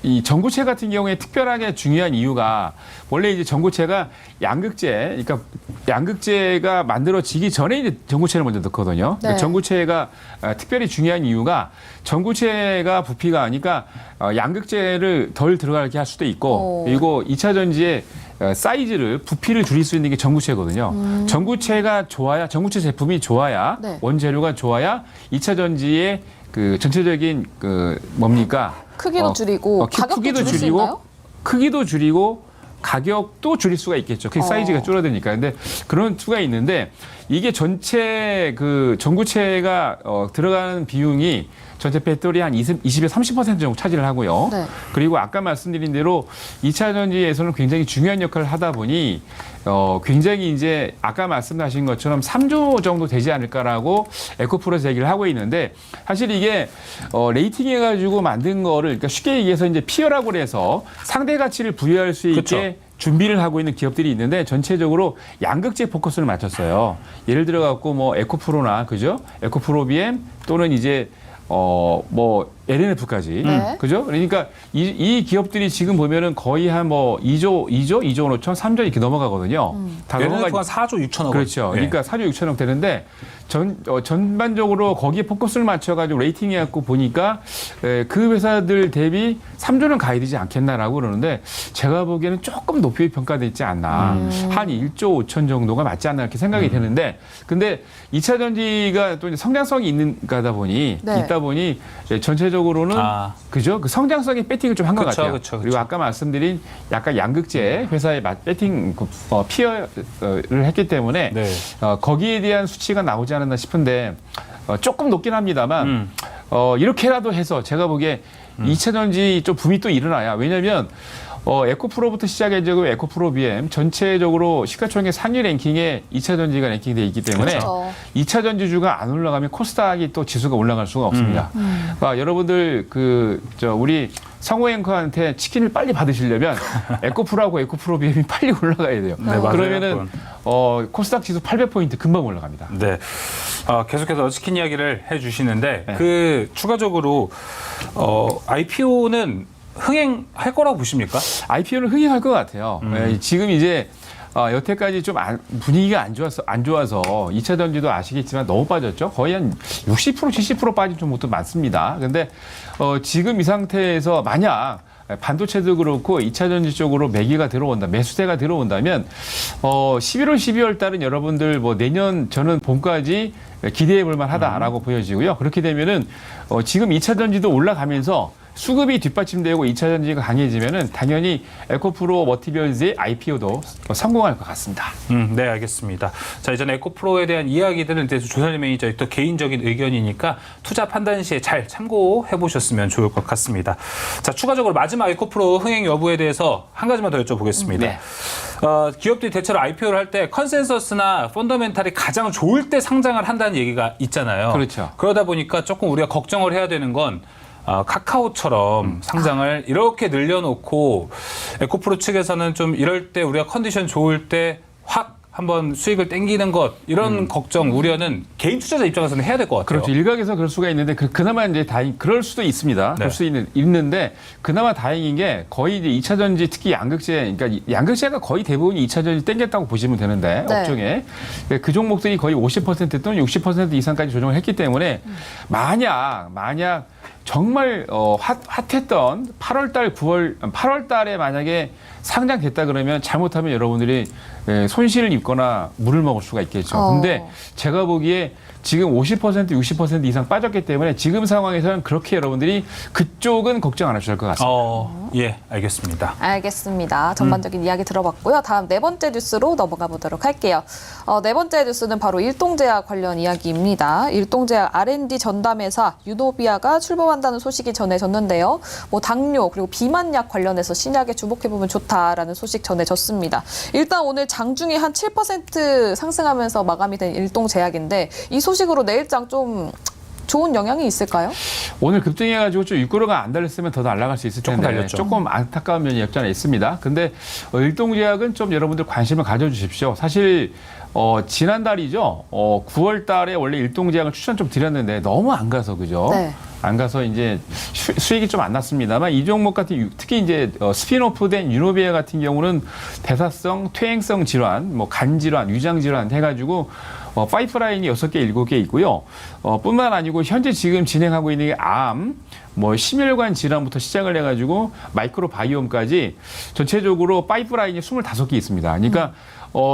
이 전구체 같은 경우에 특별하게 중요한 이유가 원래 이제 전구체가 그러니까 양극재가 만들어지기 전에 이제 전구체를 먼저 넣거든요. 네. 그러니까 전구체가 특별히 중요한 이유가 전구체가 부피가 그러니까 양극재를 덜 들어가게 할 수도 있고 그리고 2차 전지에 사이즈를 부피를 줄일 수 있는 게 전구체거든요. 전구체가 좋아야 전구체 제품이 좋아야 네. 원재료가 좋아야 2차 전지의 전체적인 뭡니까? 크기도 줄이고 가격도 크기도 줄일 수 줄이고 있나요? 크기도 줄이고 가격도 줄일 수가 있겠죠. 그 사이즈가 줄어드니까. 근데 그런 수가 있는데 이게 전체 전구체가 들어가는 비용이 전체 배터리 한 20에서 30% 정도 차지를 하고요. 네. 그리고 아까 말씀드린 대로 2차 전지에서는 굉장히 중요한 역할을 하다 보니 굉장히 이제 아까 말씀하신 것처럼 3조 정도 되지 않을까라고 에코프로에서 얘기를 하고 있는데 사실 이게 레이팅해가지고 만든 거를 그러니까 쉽게 얘기해서 이제 피어라고 해서 상대 가치를 부여할 수 있게 그쵸. 준비를 하고 있는 기업들이 있는데 전체적으로 양극재 포커스를 맞췄어요. 예를 들어 갖고 뭐 에코프로나 그죠? 에코프로 BM 또는 이제 LNF까지. 네. 그죠? 그러니까 이 기업들이 지금 보면은 거의 한 2조 5천, 3조 이렇게 넘어가거든요. 다 얘네는 한 4조 6천억 원. 그렇죠. 예. 그러니까 4조 6천억 되는데 전반적으로 거기에 포커스를 맞춰가지고 레이팅해갖고 보니까 그 회사들 대비 3조는 가야 되지 않겠나라고 그러는데 제가 보기에는 조금 높이 평가돼 있지 않나. 한 1조 5천 정도가 맞지 않나 이렇게 생각이 되는데 근데 2차 전지가 또 이제 성장성이 있다 보니 전체적으로는 그죠? 그 성장성의 배팅을 좀 한 것 같아요. 그쵸. 그리고 아까 말씀드린 약간 양극재 회사의 배팅 피어를 했기 때문에 네. 거기에 대한 수치가 나오지 않았나 싶은데 조금 높긴 합니다만 이렇게라도 해서 제가 보기에 2차 전지 좀 붐이 또 일어나야 왜냐하면 에코프로부터 시작해가지고 에코프로 BM 전체적으로 시가총액 상위 랭킹에 2차 전지가 랭킹되어 있기 때문에 그렇죠. 2차 2차 전지주가 안 올라가면 코스닥이 또 지수가 올라갈 수가 없습니다. 여러분들 우리 성호 앵커한테 치킨을 빨리 받으시려면 에코프로하고 에코프로 BM이 빨리 올라가야 돼요. 네, 맞아요. 그러면은 코스닥 지수 800포인트 금방 올라갑니다. 네. 계속해서 치킨 이야기를 해주시는데 네. 그 추가적으로 IPO는 흥행할 거라고 보십니까? IPO는 흥행할 것 같아요. 지금 이제 여태까지 좀 분위기가 안 좋아서 2차 전지도 아시겠지만 너무 빠졌죠. 거의 한 60%, 70% 빠진 종목도 많습니다. 근데 지금 이 상태에서 만약 반도체도 그렇고 2차 전지 쪽으로 매기가 들어온다, 매수세가 들어온다면 11월, 12월 달은 여러분들 뭐 내년 저는 봄까지 기대해 볼 만하다라고 보여지고요. 그렇게 되면은 지금 2차 전지도 올라가면서 수급이 뒷받침되고 2차 전지가 강해지면은 당연히 에코프로 머티리얼즈의 IPO도 성공할 것 같습니다. 네, 알겠습니다. 자, 이전 에코프로에 대한 이야기들은 이제 조선일 매니저의 또 개인적인 의견이니까 투자 판단 시에 잘 참고해 보셨으면 좋을 것 같습니다. 자, 추가적으로 마지막 에코프로 흥행 여부에 대해서 한 가지만 더 여쭤보겠습니다. 네. 기업들이 대체로 IPO를 할 때 컨센서스나 펀더멘탈이 가장 좋을 때 상장을 한다는 얘기가 있잖아요. 그렇죠. 그러다 보니까 조금 우리가 걱정을 해야 되는 건 카카오처럼 상장을 이렇게 늘려놓고 에코프로 측에서는 좀 이럴 때 우리가 컨디션 좋을 때 확 한번 수익을 땡기는 것 이런 걱정 우려는 개인 투자자 입장에서는 해야 될 것 같아요. 그렇죠. 일각에서 그럴 수가 있는데 그나마 이제 그럴 수도 있습니다. 네. 그럴 수 있는데 그나마 다행인 게 거의 이제 2차 전지 특히 양극재, 그러니까 양극재가 거의 대부분이 2차 전지 땡겼다고 보시면 되는데 네. 업종에 그 종목들이 거의 50% 또는 60% 이상까지 조정을 했기 때문에 만약 정말 핫했던 8월 달에 만약에 상장됐다 그러면 잘못하면 여러분들이 손실을 입거나 물을 먹을 수가 있겠죠. 근데 제가 보기에 지금 50%, 60% 이상 빠졌기 때문에 지금 상황에서는 그렇게 여러분들이 그쪽은 걱정 안 하셔도 될 것 같습니다. 예, 알겠습니다. 알겠습니다. 전반적인 이야기 들어봤고요. 다음 네 번째 뉴스로 넘어가 보도록 할게요. 네 번째 뉴스는 바로 일동제약 관련 이야기입니다. 일동제약 R&D 전담회사 유노비아가 출범한다는 소식이 전해졌는데요. 뭐 당뇨 그리고 비만약 관련해서 신약에 주목해보면 좋다라는 소식 전해졌습니다. 일단 오늘 장중에 한 7% 상승하면서 마감이 된 일동제약인데 이 소식으로 내일장 좀 좋은 영향이 있을까요? 오늘 급등해가지고 좀 6%가 안 달렸으면 더 날아갈 수 있을 텐데 조금 달렸죠. 조금 안타까운 면이 없지 않아 있습니다. 근데 일동제약은 좀 여러분들 관심을 가져주십시오. 사실 지난달이죠. 9월 달에 원래 일동제약을 추천 좀 드렸는데 너무 안 가서 그죠? 네. 안 가서 이제 수익이 좀 안 났습니다만 이 종목 같은 특히 이제 스피노프된 유노비아 같은 경우는 대사성, 퇴행성 질환, 뭐 간 질환, 위장 질환 해가지고 파이프라인이 6개, 7개 있고요. 뿐만 아니고 현재 지금 진행하고 있는 게 암, 뭐 심혈관 질환부터 시작을 해가지고 마이크로 바이옴까지 전체적으로 파이프라인이 25개 있습니다. 그러니까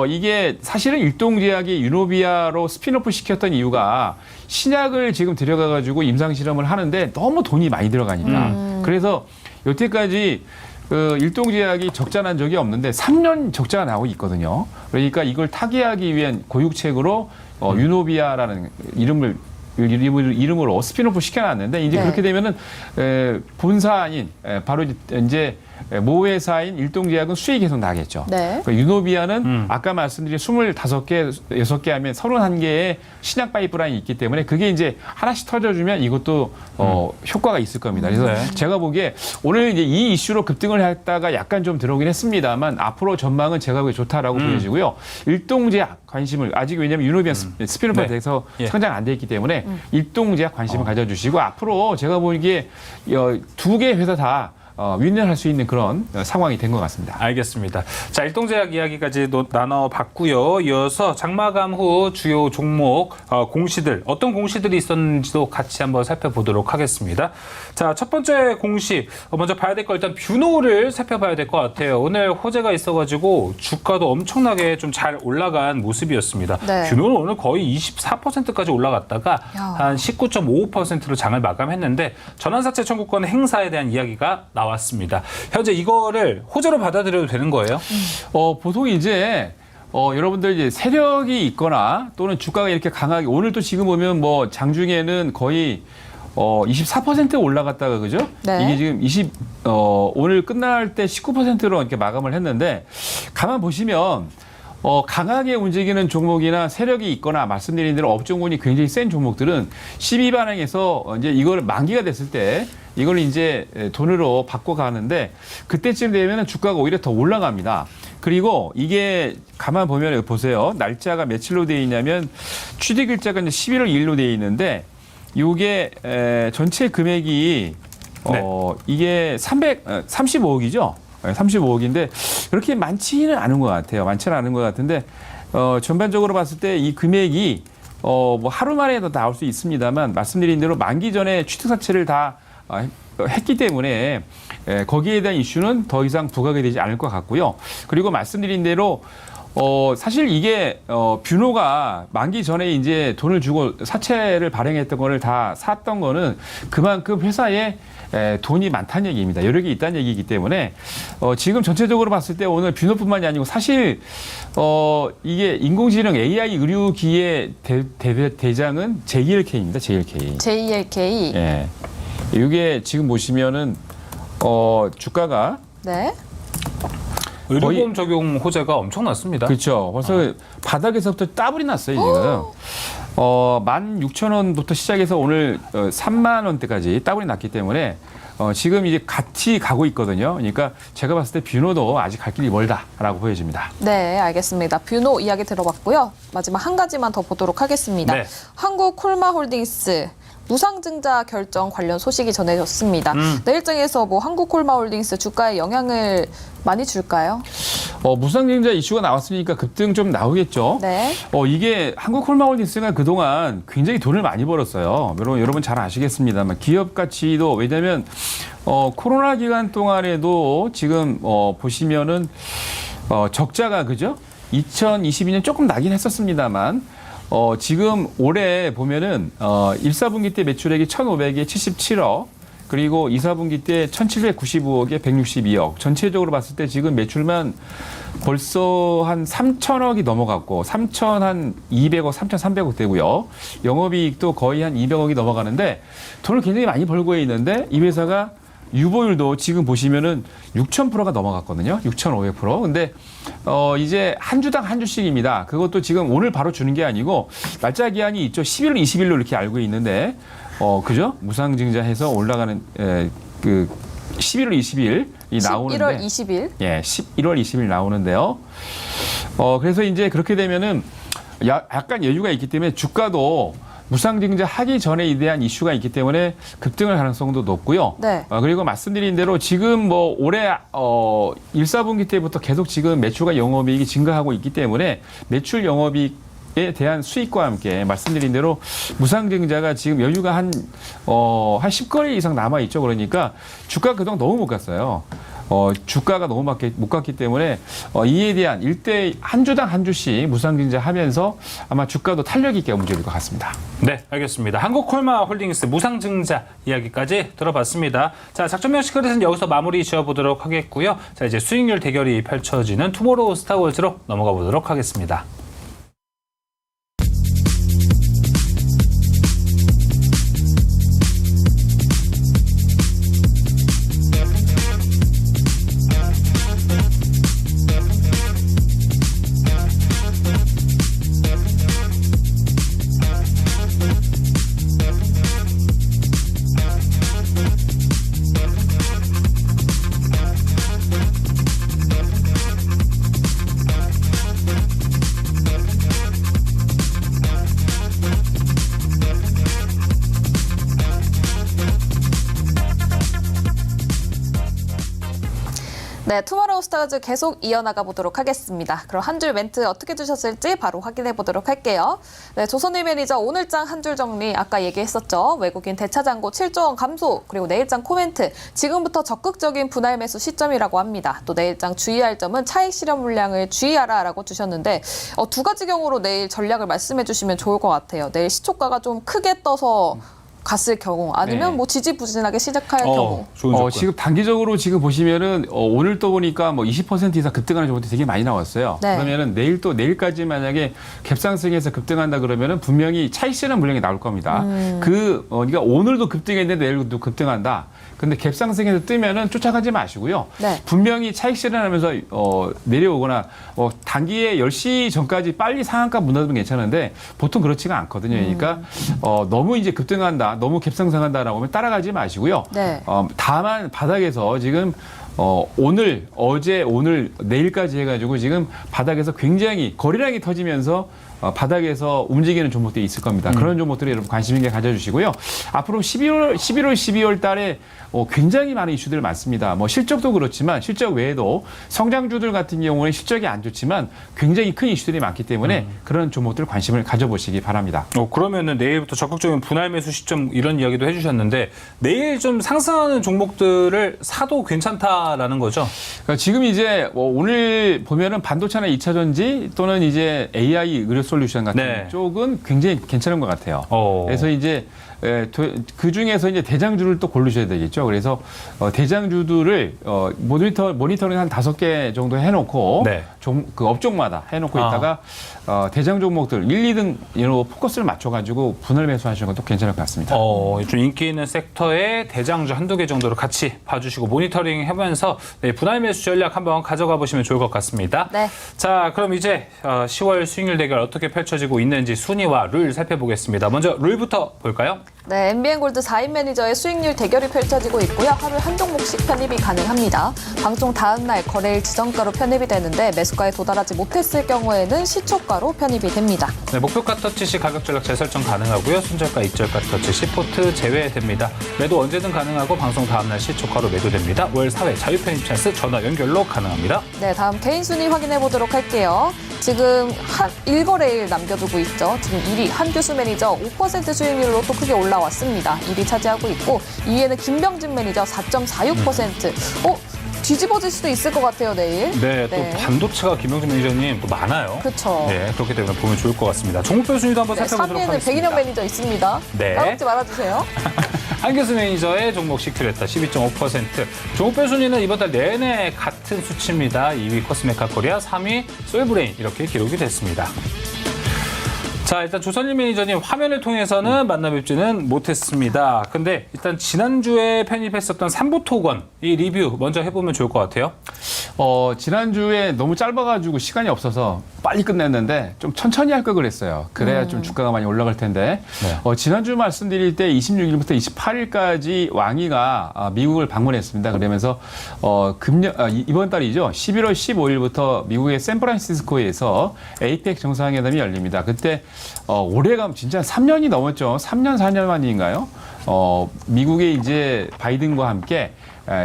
이게 사실은 일동제약이 유노비아로 스피노프 시켰던 이유가 신약을 지금 들여가가지고 임상실험을 하는데 너무 돈이 많이 들어가니까. 그래서 여태까지 일동제약이 적자 난 적이 없는데 3년 적자가 나오고 있거든요. 그러니까 이걸 타개하기 위한 고육책으로 유노비아라는 이름으로 스피노프 시켜놨는데 이제 네. 그렇게 되면은 본사인 바로 이제 모회사인 일동제약은 수익이 계속 나겠죠. 네. 그러니까 유노비아는 아까 말씀드린 25개, 6개 하면 31개의 신약 파이프라인이 있기 때문에 그게 이제 하나씩 터져주면 이것도 효과가 있을 겁니다. 그래서 네. 제가 보기에 오늘 이제 이 이슈로 급등을 했다가 약간 좀 들어오긴 했습니다만 앞으로 전망은 제가 보기에 좋다라고 보여지고요. 일동제약 관심을 아직 왜냐하면 유노비아 스피노프에 네. 대해서 예. 상장 안 돼 있기 때문에 일동제약 관심을 가져주시고 앞으로 제가 보기에 2개 회사 다 윈윈할 수 있는 그런 상황이 된 것 같습니다. 알겠습니다. 자, 일동제약 이야기까지 나눠봤고요. 이어서 장마감 후 주요 종목 공시들 어떤 공시들이 있었는지도 같이 한번 살펴보도록 하겠습니다. 자, 첫 번째 공시 먼저 봐야 될 거 일단 뷰노를 살펴봐야 될 것 같아요. 오늘 호재가 있어가지고 주가도 엄청나게 좀 잘 올라간 모습이었습니다. 네. 뷰노는 오늘 거의 24%까지 올라갔다가 야. 한 19.55%로 장을 마감했는데 전환사채 청구권 행사에 대한 이야기가 나왔습니다. 현재 이거를 호재로 받아들여도 되는 거예요? 보통 이제 여러분들 이제 세력이 있거나 또는 주가가 이렇게 강하게 오늘도 지금 보면 뭐 장중에는 거의 24% 올라갔다가 그죠? 네. 이게 지금 오늘 끝날 때 19%로 이렇게 마감을 했는데 가만 보시면 강하게 움직이는 종목이나 세력이 있거나 말씀드린 대로 업종군이 굉장히 센 종목들은 12반항에서 이제 이걸 만기가 됐을 때 이걸 이제 돈으로 바꿔 가는데 그때쯤 되면 주가가 오히려 더 올라갑니다. 그리고 이게 가만 보면 보세요. 날짜가 며칠로 되어 있냐면 취득일자가 이제 11월 2일로 되어 있는데 이게 전체 금액이 이게 35억이죠. 35억인데 그렇게 많지는 않은 것 같아요. 많지는 않은 것 같은데 전반적으로 봤을 때 이 금액이 뭐 하루 만에도 나올 수 있습니다만 말씀드린 대로 만기 전에 취득사채를 다 했기 때문에 거기에 대한 이슈는 더 이상 부각이 되지 않을 것 같고요. 그리고 말씀드린 대로 사실 이게 뷰노가 만기 전에 이제 돈을 주고 사채를 발행했던 거를 다 샀던 거는 그만큼 회사에 돈이 많다는 얘기입니다. 여력이 있다는 얘기이기 때문에 지금 전체적으로 봤을 때 오늘 뷰노뿐만이 아니고 사실 이게 인공지능 AI 의료기의 대장은 JLK입니다. JLK. JLK. 예. 이게 지금 보시면은 주가가 네. 의료보험 적용 호재가 엄청났습니다. 그렇죠. 벌써 바닥에서부터 더블이 났어요, 지금. 16,000원부터 시작해서 오늘 3만 원대까지 더블이 났기 때문에 지금 이제 같이 가고 있거든요. 그러니까 제가 봤을 때 뷰노도 아직 갈 길이 멀다라고 보여집니다. 네, 알겠습니다. 뷰노 이야기 들어봤고요. 마지막 한 가지만 더 보도록 하겠습니다. 네. 한국 콜마홀딩스 무상증자 결정 관련 소식이 전해졌습니다. 내일장에서 뭐 한국콜마홀딩스 주가에 영향을 많이 줄까요? 무상증자 이슈가 나왔으니까 급등 좀 나오겠죠. 네. 이게 한국콜마홀딩스가 그동안 굉장히 돈을 많이 벌었어요. 여러분 잘 아시겠습니다만 기업 가치도 왜냐하면 코로나 기간 동안에도 지금 보시면은 적자가 그죠? 2022년 조금 나긴 했었습니다만 지금 올해 보면은 1, 4분기 때 매출액이 1,500에 77억 그리고 2, 4분기 때 1,795억에 162억 전체적으로 봤을 때 지금 매출만 벌써 한 3,000억이 넘어갔고 3,200억, 3,300억 되고요. 영업이익도 거의 한 200억이 넘어가는데 돈을 굉장히 많이 벌고 있는데 이 회사가 유보율도 지금 보시면은 6,000%가 넘어갔거든요. 6,500%. 근데 이제 한 주당 한 주씩입니다. 그것도 지금 오늘 바로 주는 게 아니고 날짜 기한이 있죠. 11월 20일로 이렇게 알고 있는데 그죠? 무상증자해서 올라가는 그 11월 20일이 나오는데 11월 20일. 예, 11월 20일 나오는데요. 그래서 이제 그렇게 되면은 약간 여유가 있기 때문에 주가도 무상증자 하기 전에 대한 이슈가 있기 때문에 급등할 가능성도 높고요. 네. 그리고 말씀드린 대로 지금 뭐 올해 1, 4분기 때부터 계속 지금 매출과 영업이익이 증가하고 있기 때문에 매출 영업이익에 대한 수익과 함께 말씀드린 대로 무상증자가 지금 여유가 한 10거래 이상 남아 있죠. 그러니까 주가 그동안 너무 못 갔어요. 주가가 너무 못 갔기 때문에 이에 대한 일대 한 주당 한 주씩 무상증자 하면서 아마 주가도 탄력 있게 움직일 것 같습니다. 네, 알겠습니다. 한국콜마홀딩스 무상증자 이야기까지 들어봤습니다. 자, 작전명 시크릿은 여기서 마무리 지어보도록 하겠고요. 자, 이제 수익률 대결이 펼쳐지는 투모로우 스타워즈로 넘어가 보도록 하겠습니다. 네, 투모로우 스타즈 계속 이어나가 보도록 하겠습니다. 그럼 한 줄 멘트 어떻게 주셨을지 바로 확인해 보도록 할게요. 네, 조선일 매니저 오늘장 한 줄 정리 아까 얘기했었죠. 외국인 대차잔고 7조 원 감소, 그리고 내일장 코멘트 지금부터 적극적인 분할 매수 시점이라고 합니다. 또 내일장 주의할 점은 차익 실현 물량을 주의하라라고 주셨는데 두 가지 경우로 내일 전략을 말씀해 주시면 좋을 것 같아요. 내일 시초가가 좀 크게 떠서 갔을 경우 아니면 네. 뭐 지지부진하게 시작할 경우. 좋은 조건. 지금 단기적으로 지금 보시면은 오늘 또 보니까 뭐 20% 이상 급등하는 종목들이 되게 많이 나왔어요. 네. 그러면은 내일까지 만약에 갭상승해서 급등한다 그러면은 분명히 차익 실현 물량이 나올 겁니다. 그러니까 오늘도 급등했는데 내일도 급등한다. 근데 갭상승해서 뜨면은 쫓아가지 마시고요. 네. 분명히 차익 실현하면서 내려오거나 단기에 10시 전까지 빨리 상한가 문 닫으면 괜찮은데 보통 그렇지가 않거든요. 그러니까 너무 이제 급등한다, 너무 갭상승한다라고 하면 따라가지 마시고요. 네. 다만 바닥에서 지금 오늘, 어제, 오늘, 내일까지 해가지고 지금 바닥에서 굉장히 거래량이 터지면서 바닥에서 움직이는 종목들이 있을 겁니다. 그런 종목들이 여러분 관심 있게 가져주시고요. 앞으로 11월, 12월 달에 굉장히 많은 이슈들 많습니다. 뭐 실적도 그렇지만 실적 외에도 성장주들 같은 경우는 실적이 안 좋지만 굉장히 큰 이슈들이 많기 때문에 그런 종목들 관심을 가져보시기 바랍니다. 그러면은 내일부터 적극적인 분할 매수 시점 이런 이야기도 해주셨는데 내일 좀 상승하는 종목들을 사도 괜찮다라는 거죠? 그러니까 지금 이제 오늘 보면은 반도체나 2차 전지 또는 이제 AI 의료 솔루션 같은 네. 쪽은 굉장히 괜찮은 것 같아요. 그래서 이제 그 중에서 이제 대장주를 또 고르셔야 되겠죠. 그래서 대장주들을 모니터링 한 5개 정도 해놓고 네. 그 업종마다 해놓고 있다가 대장 종목들 1, 2등 이런 포커스를 맞춰가지고 분할 매수하시는 것도 괜찮을 것 같습니다. 좀 인기 있는 섹터의 대장주 한두 개 정도를 같이 봐주시고 모니터링 해보면서 네, 분할 매수 전략 한번 가져가 보시면 좋을 것 같습니다. 네. 자, 그럼 이제 10월 수익률 대결 어떻게 펼쳐지고 있는지 순위와 룰 살펴보겠습니다. 먼저 룰부터 볼까요? 네, MBN골드 4인 매니저의 수익률 대결이 펼쳐지고 있고요. 하루에 한 종목씩 편입이 가능합니다. 방송 다음 날 거래일 지정가로 편입이 되는데 매수가에 도달하지 못했을 경우에는 시초가로 편입이 됩니다. 네, 목표가 터치 시 가격 전략 재설정 가능하고요. 순저가, 익절가 터치 시 포트 제외됩니다. 매도 언제든 가능하고 방송 다음 날 시초가로 매도됩니다. 월 4회 자유 편입 찬스 전화 연결로 가능합니다. 네, 다음 개인 순위 확인해 보도록 할게요. 지금 1거래일 남겨두고 있죠. 지금 1위 한규수 매니저 5% 수익률로 또 크게 올라왔습니다. 1위 차지하고 있고 2위에는 김병진 매니저 4.46%. 뒤집어질 수도 있을 것 같아요, 내일. 네, 또 반도체가 김영준 매니저님 또 많아요. 그렇죠. 네, 그렇기 때문에 보면 좋을 것 같습니다. 종목별 순위도 한번 네, 살펴보도록 3위에는 하겠습니다. 백인영 매니저 있습니다. 네. 까먹지 말아주세요. 한교수 매니저의 종목 시큐레타 12.5%. 종목별 순위는 이번 달 내내 같은 수치입니다. 2위 코스메카 코리아, 3위 솔브레인 이렇게 기록이 됐습니다. 자, 일단 조선일 매니저님 화면을 통해서는 만나 뵙지는 못했습니다. 근데 일단 지난주에 편입했었던 삼부토건 이 리뷰 먼저 해보면 좋을 것 같아요. 지난주에 너무 짧아가지고 시간이 없어서 빨리 끝냈는데 좀 천천히 할 걸 그랬어요. 그래야 좀 주가가 많이 올라갈 텐데. 네. 지난주 말씀드릴 때 26일부터 28일까지 왕이가 미국을 방문했습니다. 그러면서 이번 달이죠. 11월 15일부터 미국의 샌프란시스코에서 에이펙 정상회담이 열립니다. 그때 올해가 진짜 3년이 넘었죠. 3년, 4년 만인가요? 미국의 이제 바이든과 함께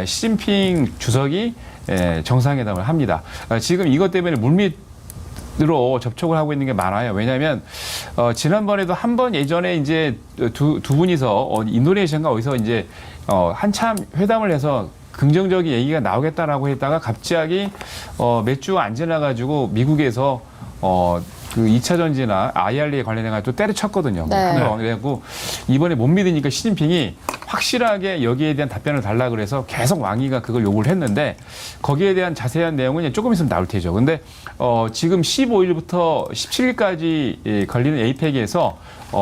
시진핑 주석이 정상회담을 합니다. 지금 이것 때문에 물밑으로 접촉을 하고 있는 게 많아요. 왜냐하면 지난번에도 한 번 예전에 이제 두 분이서 인도네시아인가 어디서 이제 한참 회담을 해서 긍정적인 얘기가 나오겠다라고 했다가 갑자기 몇 주 안 지나가지고 미국에서 그 2차 전지나 IRA에 관련해가지고 때려쳤거든요. 네. 그래갖고 이번에 못 믿으니까 시진핑이 확실하게 여기에 대한 답변을 달라 그래서 계속 왕이가 그걸 요구를 했는데 거기에 대한 자세한 내용은 조금 있으면 나올 테죠. 근데 지금 15일부터 17일까지 걸리는 에이펙에서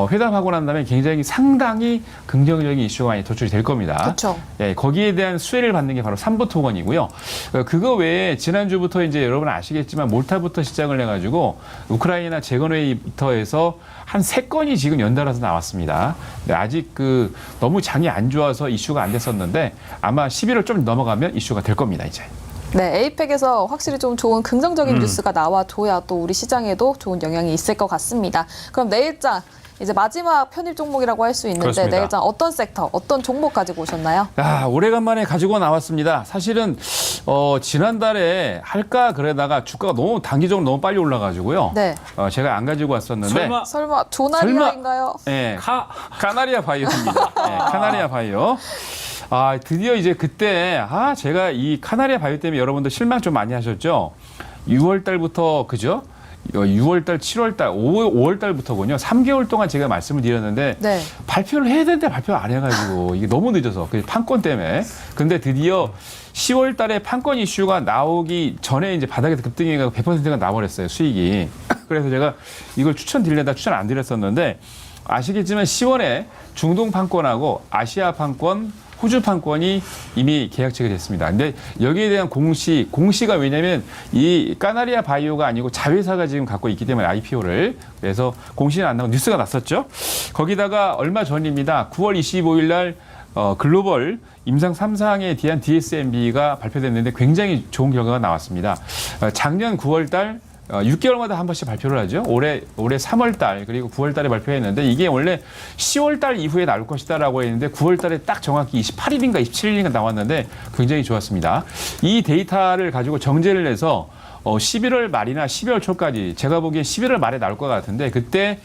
회담하고 난 다음에 굉장히 상당히 긍정적인 이슈가 많이 도출이 될 겁니다. 그렇죠. 예, 거기에 대한 수혜를 받는 게 바로 삼부토건이고요. 그거 외에 지난주부터 이제 여러분 아시겠지만 몰타부터 시작을 해가지고 우크라이나 재건회의부터 해서 한 3건이 지금 연달아서 나왔습니다. 근데 아직 너무 장이 안 좋아서 이슈가 안 됐었는데 아마 11월 좀 넘어가면 이슈가 될 겁니다, 이제. 네, 에이펙에서 확실히 좀 좋은 긍정적인 뉴스가 나와줘야 또 우리 시장에도 좋은 영향이 있을 것 같습니다. 그럼 내일장 이제 마지막 편입 종목이라고 할 수 있는데 그렇습니다. 내일장 어떤 섹터, 어떤 종목 가지고 오셨나요? 오래간만에 가지고 나왔습니다. 사실은 지난달에 할까 그러다가 주가가 너무 단기적으로 너무 빨리 올라가지고요. 네. 제가 안 가지고 왔었는데 설마 조나리아인가요? 예, 카나리아 바이오입니다. 예, 카나리아 바이오. 드디어 이제 그때 제가 이 카나리아 바이오 때문에 여러분들 실망 좀 많이 하셨죠. 6월 달부터 그죠? 6월 달, 7월 달, 5월 달부터군요. 3개월 동안 제가 말씀을 드렸는데 네. 발표를 해야 되는데 발표를 안 해가지고 이게 너무 늦어서 그 판권 때문에. 근데 드디어 10월 달에 판권 이슈가 나오기 전에 이제 바닥에서 급등해가 100%가 나버렸어요, 수익이. 그래서 제가 이걸 추천드리려다 추천 안 드렸었는데 아시겠지만 10월에 중동 판권하고 아시아 판권, 호주 판권이 이미 계약 체결됐습니다. 근데 여기에 대한 공시가 왜냐면 이 카나리아 바이오가 아니고 자회사가 지금 갖고 있기 때문에 IPO를. 그래서 공시는 안 나오고 뉴스가 났었죠. 거기다가 얼마 전입니다. 9월 25일 날 글로벌 임상 3상에 대한 DSMB가 발표됐는데 굉장히 좋은 결과가 나왔습니다. 작년 9월 달 6개월마다 한 번씩 발표를 하죠. 올해 3월 달 그리고 9월 달에 발표했는데 이게 원래 10월 달 이후에 나올 것이다라고 했는데 9월 달에 딱 정확히 28일인가 27일인가 나왔는데 굉장히 좋았습니다. 이 데이터를 가지고 정제를 해서 11월 말이나 12월 초까지 제가 보기엔 11월 말에 나올 것 같은데 그때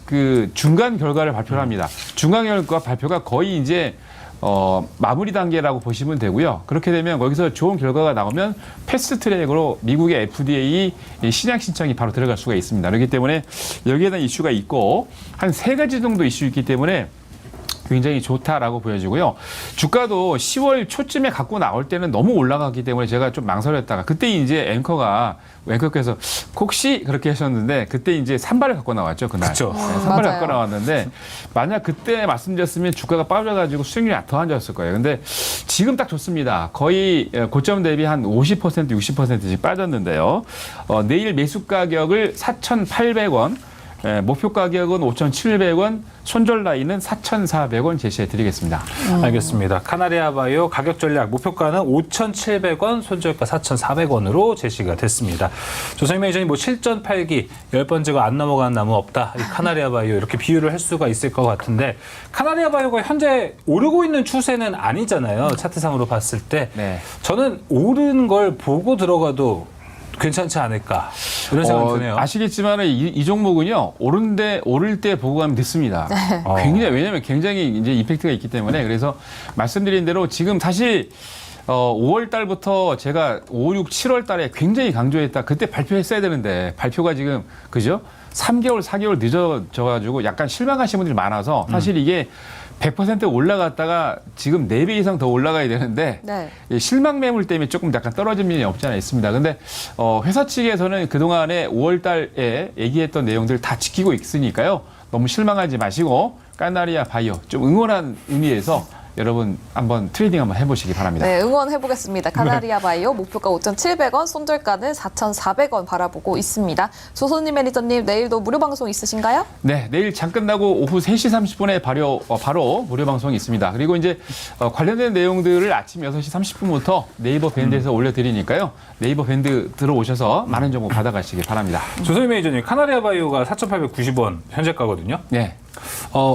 그 중간 결과를 발표를 합니다. 중간 결과 발표가 거의 이제 마무리 단계라고 보시면 되고요. 그렇게 되면 거기서 좋은 결과가 나오면 패스트 트랙으로 미국의 FDA 신약 신청이 바로 들어갈 수가 있습니다. 그렇기 때문에 여기에 대한 이슈가 있고 한 3가지 정도 이슈 있기 때문에 굉장히 좋다라고 보여지고요. 주가도 10월 초쯤에 갖고 나올 때는 너무 올라갔기 때문에 제가 좀 망설였다가 그때 이제 앵커께서 혹시 그렇게 하셨는데 그때 이제 산발을 갖고 나왔죠. 그날. 그쵸. 네, 산발을 맞아요. 갖고 나왔는데 만약 그때 말씀드렸으면 주가가 빠져가지고 수익률이 더 안 좋았을 거예요. 근데 지금 딱 좋습니다. 거의 고점 대비 한 50%, 60%씩 빠졌는데요. 내일 매수 가격을 4,800원, 목표 가격은 5,700원, 손절 라인은 4,400원 제시해 드리겠습니다. 알겠습니다. 카나리아 바이오 가격 전략 목표가는 5,700원, 손절가 4,400원으로 제시가 됐습니다. 조선희 매니저님 뭐 실전 8기 10번째가 안 넘어가는 나무 없다. 이 카나리아 바이오 이렇게 비유를 할 수가 있을 것 같은데 카나리아 바이오가 현재 오르고 있는 추세는 아니잖아요. 차트상으로 봤을 때. 네. 저는 오른 걸 보고 들어가도 괜찮지 않을까 이런 생각이 드네요. 아시겠지만 이 종목은요 오를 때 보고 가면 늦습니다. 왜냐하면 굉장히 이제 이펙트가 있기 때문에 그래서 말씀드린 대로 지금 사실 5월 달부터 제가 5, 6, 7월 달에 굉장히 강조했다. 그때 발표했어야 되는데 발표가 지금 그죠? 3개월, 4개월 늦어져가지고 약간 실망하시는 분들이 많아서 사실 이게 100% 올라갔다가 지금 4배 이상 더 올라가야 되는데 네. 실망 매물 때문에 조금 약간 떨어진 면이 없지 않아 있습니다. 근데 회사 측에서는 그동안에 5월 달에 얘기했던 내용들 다 지키고 있으니까요. 너무 실망하지 마시고 카나리아 바이오 좀 응원한 의미에서 여러분 한번 트레이딩 한번 해보시기 바랍니다. 네, 응원해보겠습니다. 카나리아 바이오 목표가 5,700원, 손절가는 4,400원 바라보고 있습니다. 조선님 매니저님, 내일도 무료 방송 있으신가요? 네, 내일 장 끝나고 오후 3시 30분에 바로 무료 방송이 있습니다. 그리고 이제 관련된 내용들을 아침 6시 30분부터 네이버 밴드에서 올려드리니까요. 네이버 밴드 들어오셔서 많은 정보 받아가시기 바랍니다. 조선희 매니저님 카나리아 바이오가 4,890원 현재가거든요. 네.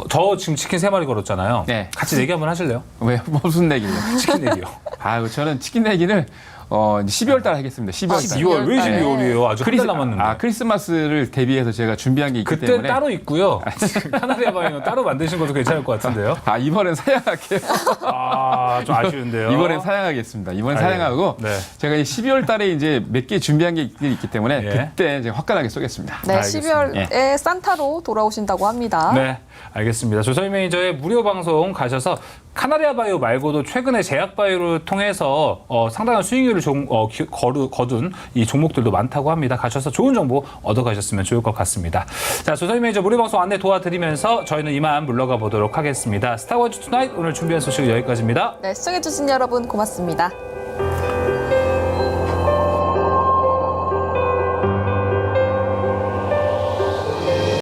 저 지금 치킨 3마리 걸었잖아요. 네. 같이 내기 한번 하실래요? 왜 무슨 내기요? 치킨 내기요. 저는 치킨 내기를 12월 달 하겠습니다. 12월 달. 12월 왜 12월이에요? 아직 한 달 남았는데. 크리스마스를 대비해서 제가 준비한 게 있기 그때 때문에 따로 있고요. 카나리아 바이오는 따로 만드신 것도 괜찮을 것 같은데요. 이번엔 사양할게요. 좀 아쉬운데요. 이번엔 사양하겠습니다. 이번엔 사양하고 네. 제가 12월 달에 이제 몇 개 준비한 게 있기 때문에 예. 그때 이제 화끈하게 쏘겠습니다. 네, 알겠습니다. 12월에 산타로 돌아오신다고 합니다. 네, 알겠습니다. 조선희 매니저의 무료 방송 가셔서 카나리아 바이오 말고도 최근에 제약 바이오를 통해서 상당한 수익률을 거둔 이 종목들도 많다고 합니다. 가셔서 좋은 정보 얻어가셨으면 좋을 것 같습니다. 자, 조선희 매니저 무료 방송 안내 도와드리면서 저희는 이만 물러가 보도록 하겠습니다. 스타워즈 투나잇 오늘 준비한 소식은 여기까지입니다. 네, 시청해주신 여러분 고맙습니다.